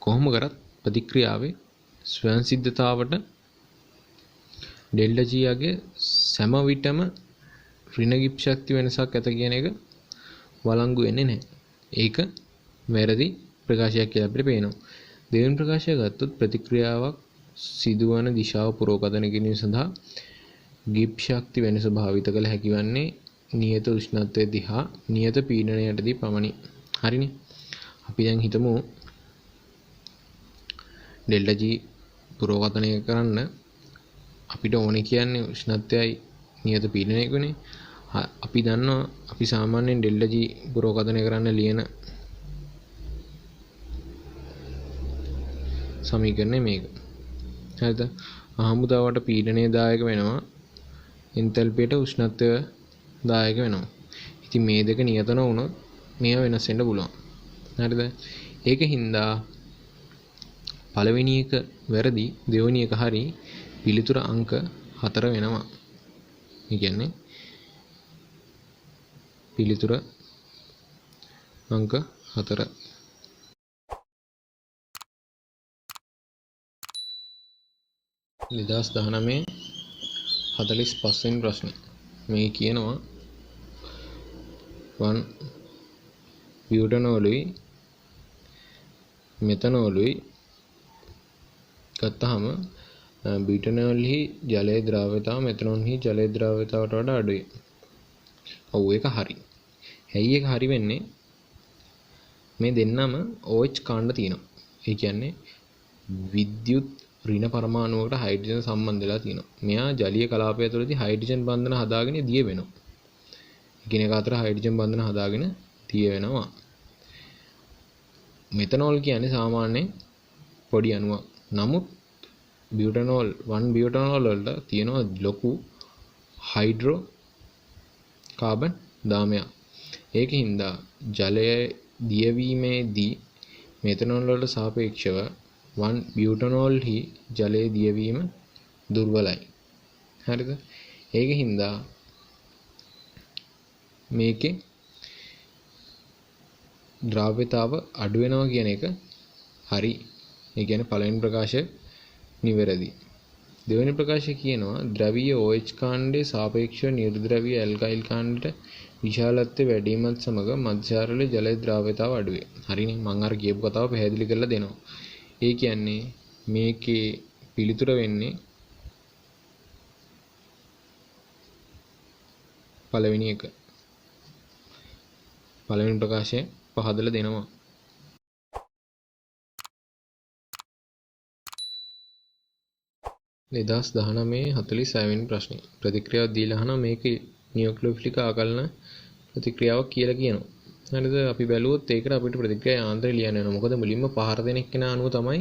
කොහොම කරත් ප්‍රතික්‍රියාවේ ස්වයංසිද්ධතාවට ඩෙල්ටා G යගේ සෑම විටම ඍණ ගිබ් ශක්ති වෙනසක් ඇත කියන එක වළංගු වෙන්නේ නැහැ. ඒක වැරදි ප්‍රකාශයක් කියලා අපිට පේනවා. දෙවෙනි ප්‍රකාශය ගත්තොත් ප්‍රතික්‍රියාවක් සිදුවන දිශාව පුරෝකථන කිරීම සඳහා ගිබ් ශක්ති වෙනස භාවිත කළ හැකි වන්නේ නියත උෂ්ණත්වය දිහා නියත පීඩනයටදී පමණි. හරිනේ. අපි දැන් හිතමු ඩෙල්ටා G පුරෝකථනය කරන්න අපිට ඕනේ කියන්නේ උෂ්ණත්වයයි නියත පීඩනයකනේ. අපි දන්නවා අපි සාමාන්‍යයෙන් ඩෙල්ටා G පුරෝකථනය කරන්න ලියන සමීකරණය මේක. හරිද? ආමුදාවට පීඩනය දායක වෙනවා. එන්තල්පියට උෂ්ණත්වය දායක වෙනවා. ඉතින් මේ දෙක නියත නොවුනොත් මේවා වෙනස් වෙන්න පුළුවන්. හරිද? ඒක හින්දා පළවෙනි එක වැරදි, දෙවෙනි එක හරි. පිළිතුර අංක 4 වෙනවා. ඒ කියන්නේ පිළිතුර අංක 4. නිදහස් 19 45 වෙනි ප්‍රශ්නේ. මේ කියනවා 1 බියුටනෝලුයි මෙතනෝලුයි ගත්තාම බියුටනෝල්හි ජලයේ ද්‍රව්‍යතාව මෙතනෝල්හි ජලයේ ද්‍රව්‍යතාවට වඩා අඩුයි. ඔව් ඒක හරි. ඇයි ඒක හරි වෙන්නේ? මේ දෙන්නම OH කාණ්ඩ තියෙනවා. ඒ කියන්නේ විද්‍යුත් ඍණ පරමාණුවකට හයිඩ්‍රජන් සම්බන්ධ වෙලා තියෙනවා. මෙයා ජලීය කලාපය තුළදී හයිඩ්‍රජන් බන්ධන හදාගෙන දිය වෙනවා. එකිනෙක අතර හයිඩ්‍රජන් බන්ධන හදාගෙන දිය වෙනවා. මෙතනෝල් කියන්නේ සාමාන්‍යයෙන් පොඩි අණුවක්. නමුත් බියුටනෝල් 1 බියුටනෝල් වලට තියෙනවා ලොකු හයිඩ්‍රෝ කාබන් දාමයක්. ඒකින්ද ජලයේ දියවීමේදී මෙතනෝල් වලට සාපේක්ෂව 1 බියුටනෝල්හි ජලයේ දියවීම දුර්වලයි. හරිද? ඒකින්ද මේකේ ද්‍රව්‍යතාව අඩු වෙනවා කියන එක හරි. ඒ කියන්නේ පළවෙනි ප්‍රකාශය නිවැරදි. දෙවෙනි ප්‍රකාශය කියනවා ද්‍රවීය OH කාණ්ඩයේ සාපේක්ෂව නිර්ද්‍රවීය ඇල්කයිල් කාණ්ඩයට විශාලත්වය වැඩි වීමත් සමග මධ්‍යසාරවල ජලයේ ද්‍රව්‍යතාව අඩු වේ. හරිනේ. මම අර කියපු කතාව පැහැදිලි කරලා දෙනවා. ඒ කියන්නේ මේකේ පිළිතුර වෙන්නේ පළවෙනි එක. පළවෙනි ප්‍රකාශය පහදලා දෙනවා. නිදහස් 19 46 වෙනි ප්‍රශ්නේ. ප්‍රතික්‍රියාව දීලා අහනවා මේක නියුක්ලියෝෆිලික ආකලන ප්‍රතික්‍රියාවක් කියලා කියනවා. හරිද? අපි බැලුවොත් ඒකට අපිට ප්‍රතික්‍රියා යාන්ත්‍රය ලියන්න වෙනවා. මොකද මුලින්ම පහර දෙන එක්කෙනා අනුව තමයි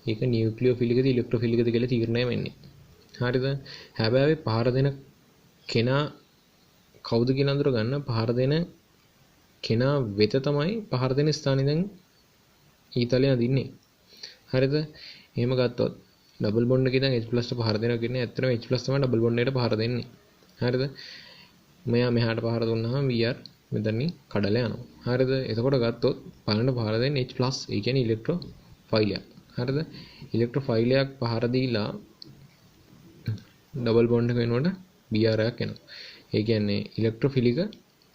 ඒක නියුක්ලියෝෆිලිකද ඉලෙක්ට්‍රෝෆිලිකද කියලා තීරණය වෙන්නේ. හරිද? හැබැයි පහර දෙන කෙනා කවුද කියලා අඳුර ගන්න පහර දෙන කෙනා වෙත තමයි පහර දෙන ස්ථානේ දැන් ඊතලයේ අදින්නේ. හරිද? එහෙම ගත්තොත් ඩබල් බොන්ඩ් එකේ ඉඳන් H+ ට පහර දෙනවා කියන්නේ ඇත්තටම H+ තමයි ඩබල් බොන්ඩ් එකට පහර දෙන්නේ. හරිද? මෙයා මෙහාට පහර දුන්නාම Vr මෙතනින් කඩලා යනවා. හරිද? එතකොට ගත්තොත් බලන්න පහර දෙන්නේ H+. ඒ කියන්නේ ඉලෙක්ට්‍රෝෆයිල් එකක්. හරිද? ඉලෙක්ට්‍රෝෆයිල් එකක් පහර දීලා ඩබල් බොන්ඩ් එක වෙනකොට Br එකක් එනවා. ඒ කියන්නේ ඉලෙක්ට්‍රෝෆිලික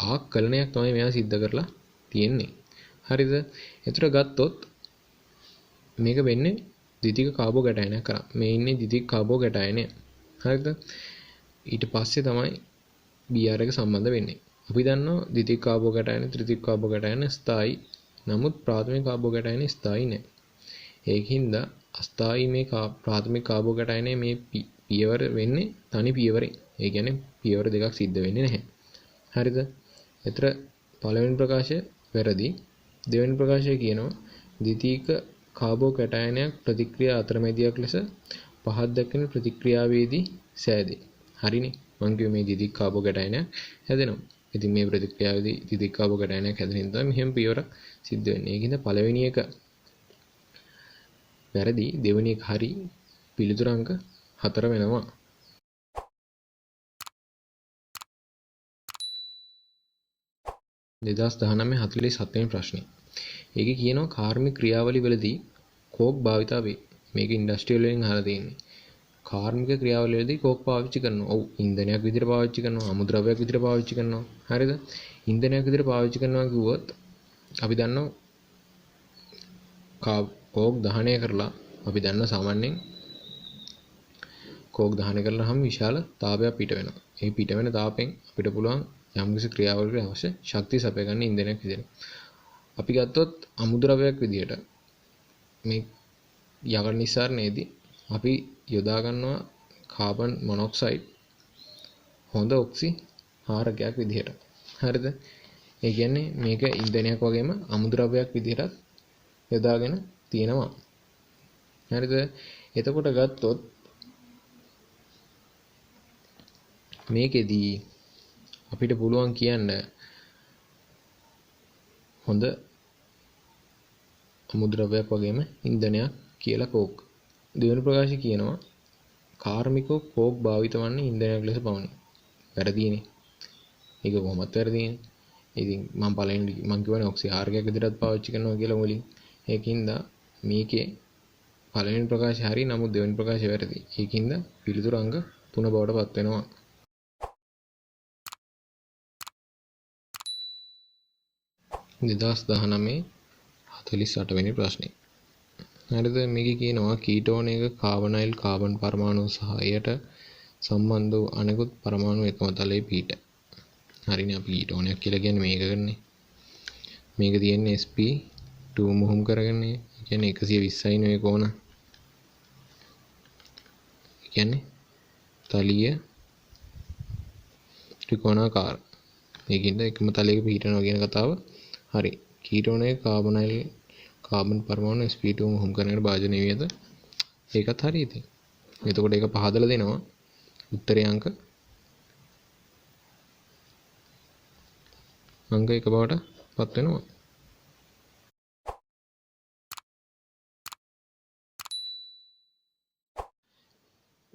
ආකලනයක් තමයි මෙයා සිද්ධ කරලා තියෙන්නේ. හරිද? එතකොට ගත්තොත් මේක වෙන්නේ ද්විතීක කාබෝ ගැටයනයක් කරා. මේ ඉන්නේ ද්විතීක කාබෝ ගැටයනය. හරිද? ඊට පස්සේ තමයි Br එක සම්බන්ධ වෙන්නේ. අපි දන්නවා ද්විතීක කාබෝ ගැටයන, ත්‍රිතීක කාබෝ ගැටයන ස්ථායි. නමුත් ප්‍රාථමික කාබෝ ගැටයන ස්ථායි නෑ. ඒකින්ද අස්ථායි මේ ප්‍රාථමික කාබෝ ගැටයනේ මේ පියවර වෙන්නේ තනි පියවරේ. ඒ කියන්නේ පියවර දෙකක් සිද්ධ වෙන්නේ නැහැ. හරිද? එතර පළවෙනි ප්‍රකාශය වැරදි. දෙවෙනි ප්‍රකාශය කියනවා ද්විතීක කාබෝ කැටයනයක් ප්‍රතික්‍රියා අතරමැදියක් ලෙස පහත් දක්වන ප්‍රතික්‍රියාවේදී සෑදේ. හරිනේ. මං කිව්වේ මේ ද්විතීක කාබෝ කැටයනයක් හැදෙනවා. ඉතින් මේ ප්‍රතික්‍රියාවේදී ද්විතීක කාබෝ කැටයනයක් හැදෙන නිසා මෙහෙම පියවරක් සිද්ධ වෙන්නේ. ඒකින්ද පළවෙනි එක වැරදි, දෙවෙනි එක හරි. පිළිතුරු අංක 4 වෙනවා. දෙදස් 1947 වෙනි ප්‍රශ්නේ. ඒකේ කියනවා කාර්මික ක්‍රියාවලිය වලදී කෝක් භාවිතා වේ. මේක ඉන්ඩස්ට්‍රියල් වලින් අහලා තියෙන්නේ. කාර්මික ක්‍රියාවලිය වලදී කෝක් පාවිච්චි කරනවා. ඔව් ඉන්ධනයක් විදිහට පාවිච්චි කරනවා. අමුද්‍රව්‍යයක් විදිහට පාවිච්චි කරනවා. හරිද? ඉන්ධනයක් විදිහට පාවිච්චි කරනවා කිව්වොත් අපි දන්නවා කෝක් දහනය කරලා අපි දන්නවා සාමාන්‍යයෙන් කෝක් දහනය කරලාම විශාල තාපයක් පිට වෙනවා. ඒ පිට වෙන තාපෙන් අපිට පුළුවන් යම්කිසි ක්‍රියාවලට අවශ්‍ය ශක්තිය සපයා ගන්න ඉන්ධනයක් විදිහට. අපි ගත්තොත් අමුද්‍රව්‍යයක් විදිහට මේ යකඩ නිස්සාරණයේදී අපි යොදා ගන්නවා කාබන් මොනොක්සයිඩ් හොඳ ඔක්සි හාරකයක් විදිහට. හරිද? ඒ කියන්නේ මේක ඉන්ධනයක් වගේම අමුද්‍රව්‍යයක් විදිහට යොදාගෙන තියෙනවා. හරිද? එතකොට ගත්තොත් මේකෙදී අපිට පුළුවන් කියන්න හොඳ අමුද්‍රව්‍යයක් වගේම ඉන්ධනයක් කියලා කෝක්. දෙවෙනි ප්‍රකාශය කියනවා කාර්මිකව කෝක් භාවිත වන්නේ ඉන්ධනයක් ලෙස පමණි. වැරදීනේ. ඒක කොහොමද වැරදීනේ? ඉතින් මම පළවෙනි මම කියවනේ ඔක්සිහාරකයක් විදිහටත් පාවිච්චි කරනවා කියලා මුලින්. ඒකින්ද මේකේ පළවෙනි ප්‍රකාශය හරි, නමුත් දෙවෙනි ප්‍රකාශය වැරදි. ඒකින්ද පිළිතුරු අංක 3 බවට පත් වෙනවා. දෙදස් 1948 වෙනි ප්‍රශ්නේ. හරිද? මේකේ කියනවා කීටෝනයක කාබනයිල් කාබන් පරමාණු සහ එයට සම්බන්ධ වූ අනෙකුත් පරමාණු එකම තලයේ පීඨ. හරිනේ, අපි කීටෝනයක් කියලා කියන්නේ මේකකනේ. මේක තියෙන්නේ sp2 මුහුම් කරගන්නේ. ඒ කියන්නේ 120යි නේ කෝණ. ඒ කියන්නේ තලිය ත්‍රිකෝණාකාර. මේකින්ද එකම තලයක පීඨනවා කියන කතාව හරි. කීටෝනයක කාබනයිල් කාබන් පරමාණු sp2 මුහුම් කරනකට භාජනය වේද? ඒකත් හරි ඉතින්. එතකොට ඒක පහදලා දෙනවා. උත්තරේ අංක 1 බවට පත් වෙනවා.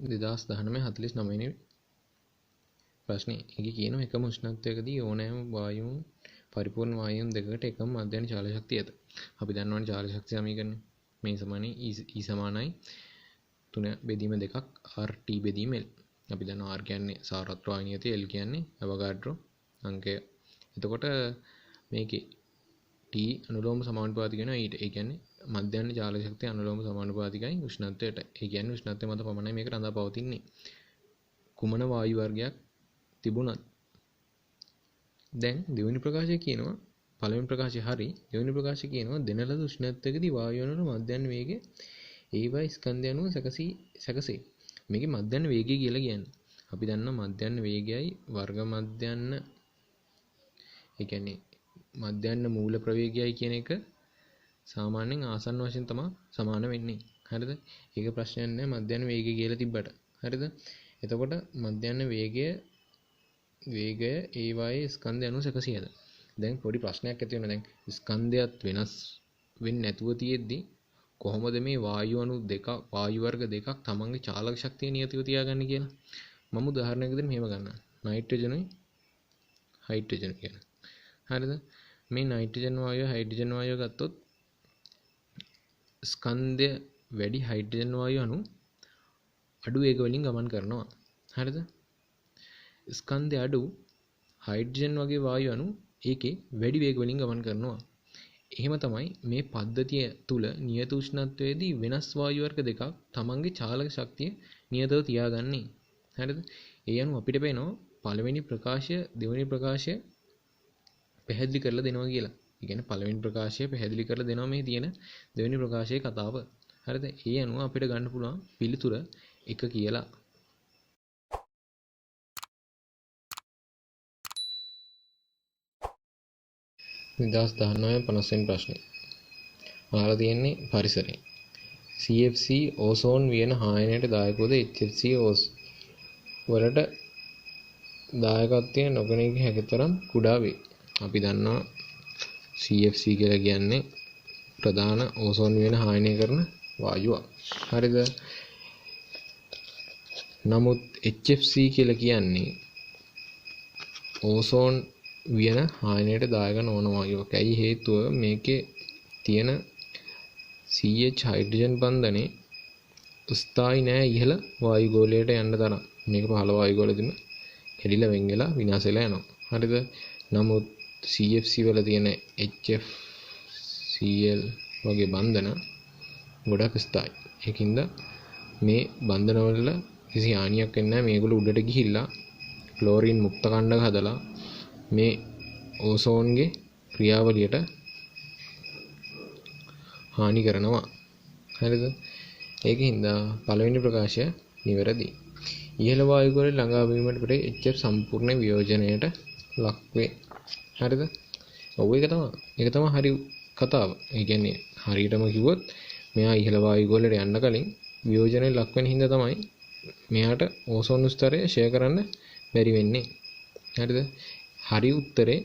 දෙදස් 1949 වෙනි ප්‍රශ්නේ. ඒකේ කියනවා එකම උෂ්ණත්වයකදී ඕනෑම වායුන් පරිපූර්ණ වායුන් දෙකකට එකම මධ්‍යන චාල ශක්තිය ඇත. අපි දන්නවනේ චාල ශක්තිය සමීකරණය. මේ සමානයි E සමානයි 3 බෙදීම 2ක් RT බෙදීම L. අපි දන්නවා R කියන්නේ සාරවත් වායුනියත, L කියන්නේ අවගාඩ්‍රෝ අංකය. එතකොට මේකේ T අනුලෝම සමානුපාතික වෙනවා ඊට. ඒ කියන්නේ මධ්‍යන චාල ශක්තිය අනුලෝම සමානුපාතිකයි උෂ්ණත්වයට. ඒ කියන්නේ උෂ්ණත්වය මත පමණයි මේක රඳා පවතින්නේ. කුමන වායු වර්ගයක් තිබුණත්. දැන් දෙවෙනි ප්‍රකාශය කියනවා පළවෙනි ප්‍රකාශය හරි. දෙවෙනි ප්‍රකාශය කියනවා දෙන ලද උෂ්ණත්වයකදී වායු වල මධ්‍යන වේගය ඒවයි ස්කන්ධය අනුව සැකසේ. මේකේ මධ්‍යන වේගය කියලා කියන්නේ. අපි දන්නවා මධ්‍යන වේගයයි වර්ග මධ්‍යන ඒ කියන්නේ මධ්‍යන මූල ප්‍රවේගයයි කියන එක සාමාන්‍යයෙන් ආසන්න වශයෙන් තමයි සමාන වෙන්නේ. හරිද? ඒක ප්‍රශ්නයක් නෑ මධ්‍යන වේගය කියලා තිබ්බට. හරිද? එතකොට මධ්‍යන වේගය වේගය ඒවායේ ස්කන්ධය අනු 100ද. දැන් පොඩි ප්‍රශ්නයක් ඇති වෙනවා. දැන් ස්කන්ධයත් වෙනස් වෙන්නේ නැතුව තියෙද්දි කොහොමද මේ වායු අණු දෙකක් වායු වර්ග දෙකක් තමන්ගේ චාලක ශක්තිය නියතිව තියාගන්නේ කියලා. මම උදාහරණයක් විදිහට මෙහෙම ගන්නවා. නයිට්‍රජනුයි හයිඩ්‍රජන් කියලා. හරිද? මේ නයිට්‍රජන් වායුව හයිඩ්‍රජන් වායුව ගත්තොත් ස්කන්ධය වැඩි හයිඩ්‍රජන් වායුව අණු අඩු වේග වලින් ගමන් කරනවා. හරිද? ස්කන්ධය අඩු හයිඩ්‍රජන් වගේ වායු අණු ඒකේ වැඩි වේග වලින් ගමන් කරනවා. එහෙම තමයි මේ පද්ධතිය තුල නියත උෂ්ණත්වයේදී වෙනස් වායු වර්ග දෙකක් තමන්ගේ චාලක ශක්තිය නියතව තියාගන්නේ. හරිද? ඒ අනුව අපිට පේනවා පළවෙනි ප්‍රකාශය දෙවෙනි ප්‍රකාශය පැහැදිලි කරලා දෙනවා කියලා. ඒ කියන්නේ පළවෙනි ප්‍රකාශය පැහැදිලි කරලා දෙනවා මේ තියෙන දෙවෙනි ප්‍රකාශයේ කතාව. හරිද? ඒ අනුව අපිට ගන්න පුළුවන් පිළිතුර 1 කියලා. 2019 50 වෙනි ප්‍රශ්නේ. අහලා තියෙන්නේ පරිසරය. CFC ඕසෝන් වියන හායනයට දායකවද HFC වලට දායකත්වය නොගෙන හැකිතරම් කුඩා වේ. අපි දන්නවා CFC කියලා කියන්නේ ප්‍රධාන ඕසෝන් වියන හායනය කරන වායුවක්. හරිද? නමුත් HFC කියලා කියන්නේ ඕසෝන් වියන හායනයට දායක නොවන වායුවක්. ඇයි හේතුව මේකේ තියෙන CH හයිඩ්‍රජන් බන්ධනේ ස්ථායි නෑ ඉහළ වායු ගෝලයට යන්න තරම්. මේක පහළ වායු ගෝලෙදිම කැඩිලා වෙන් වෙලා විනාශ වෙලා යනවා. හරිද? නමුත් CFC වල තියෙන HFCl වගේ බන්ධන ගොඩක් ස්ථායි. ඒකින්ද මේ බන්ධන වල කිසි හානියක් වෙන්නේ නැහැ. මේගොල්ලෝ උඩට ගිහිල්ලා ක්ලෝරින් මුක්ත කණ්ඩක හදලා මේ ඕසෝන්ගේ ක්‍රියාවලියට හානි කරනවා. හරිද? ඒකින්ද පළවෙනි ප්‍රකාශය නිවැරදි. ඉහළ වායු ගෝලයේ ළඟා වීමට පෙර HF සම්පූර්ණ වියෝජනයට ලක් වේ. හරිද? ඔව් ඒක තමයි හරි කතාව. ඒ කියන්නේ හරියටම කිව්වොත් මෙයා ඉහළ වායු ගෝලයට යන්න කලින් වියෝජනයේ ලක් වෙන හින්දා තමයි මෙයාට ඕසෝන් ස්තරය ෂෙයා කරන්න බැරි වෙන්නේ. හරිද? හරි උත්තරේ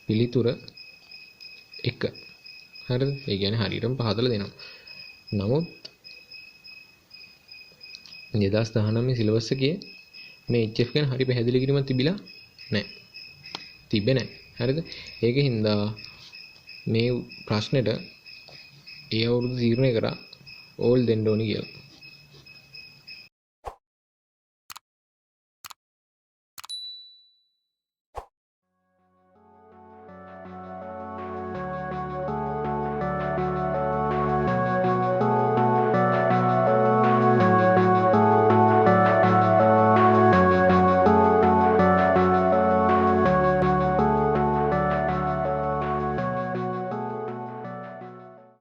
පිළිතුර 1. හරිද? ඒ කියන්නේ හරියටම පහදලා දෙනවා. නමුත් 2019 සිලබස් එකේ මේ HF ගැන හරි පැහැදිලි කිරීමක් තිබිලා නැහැ. තිබ්බේ නැහැ. හරිද? ඒකින්ද මේ ප්‍රශ්නෙට ඒ අවුරුදු තීරණය කරා ඕල් දෙන්න ඕනි කියලා.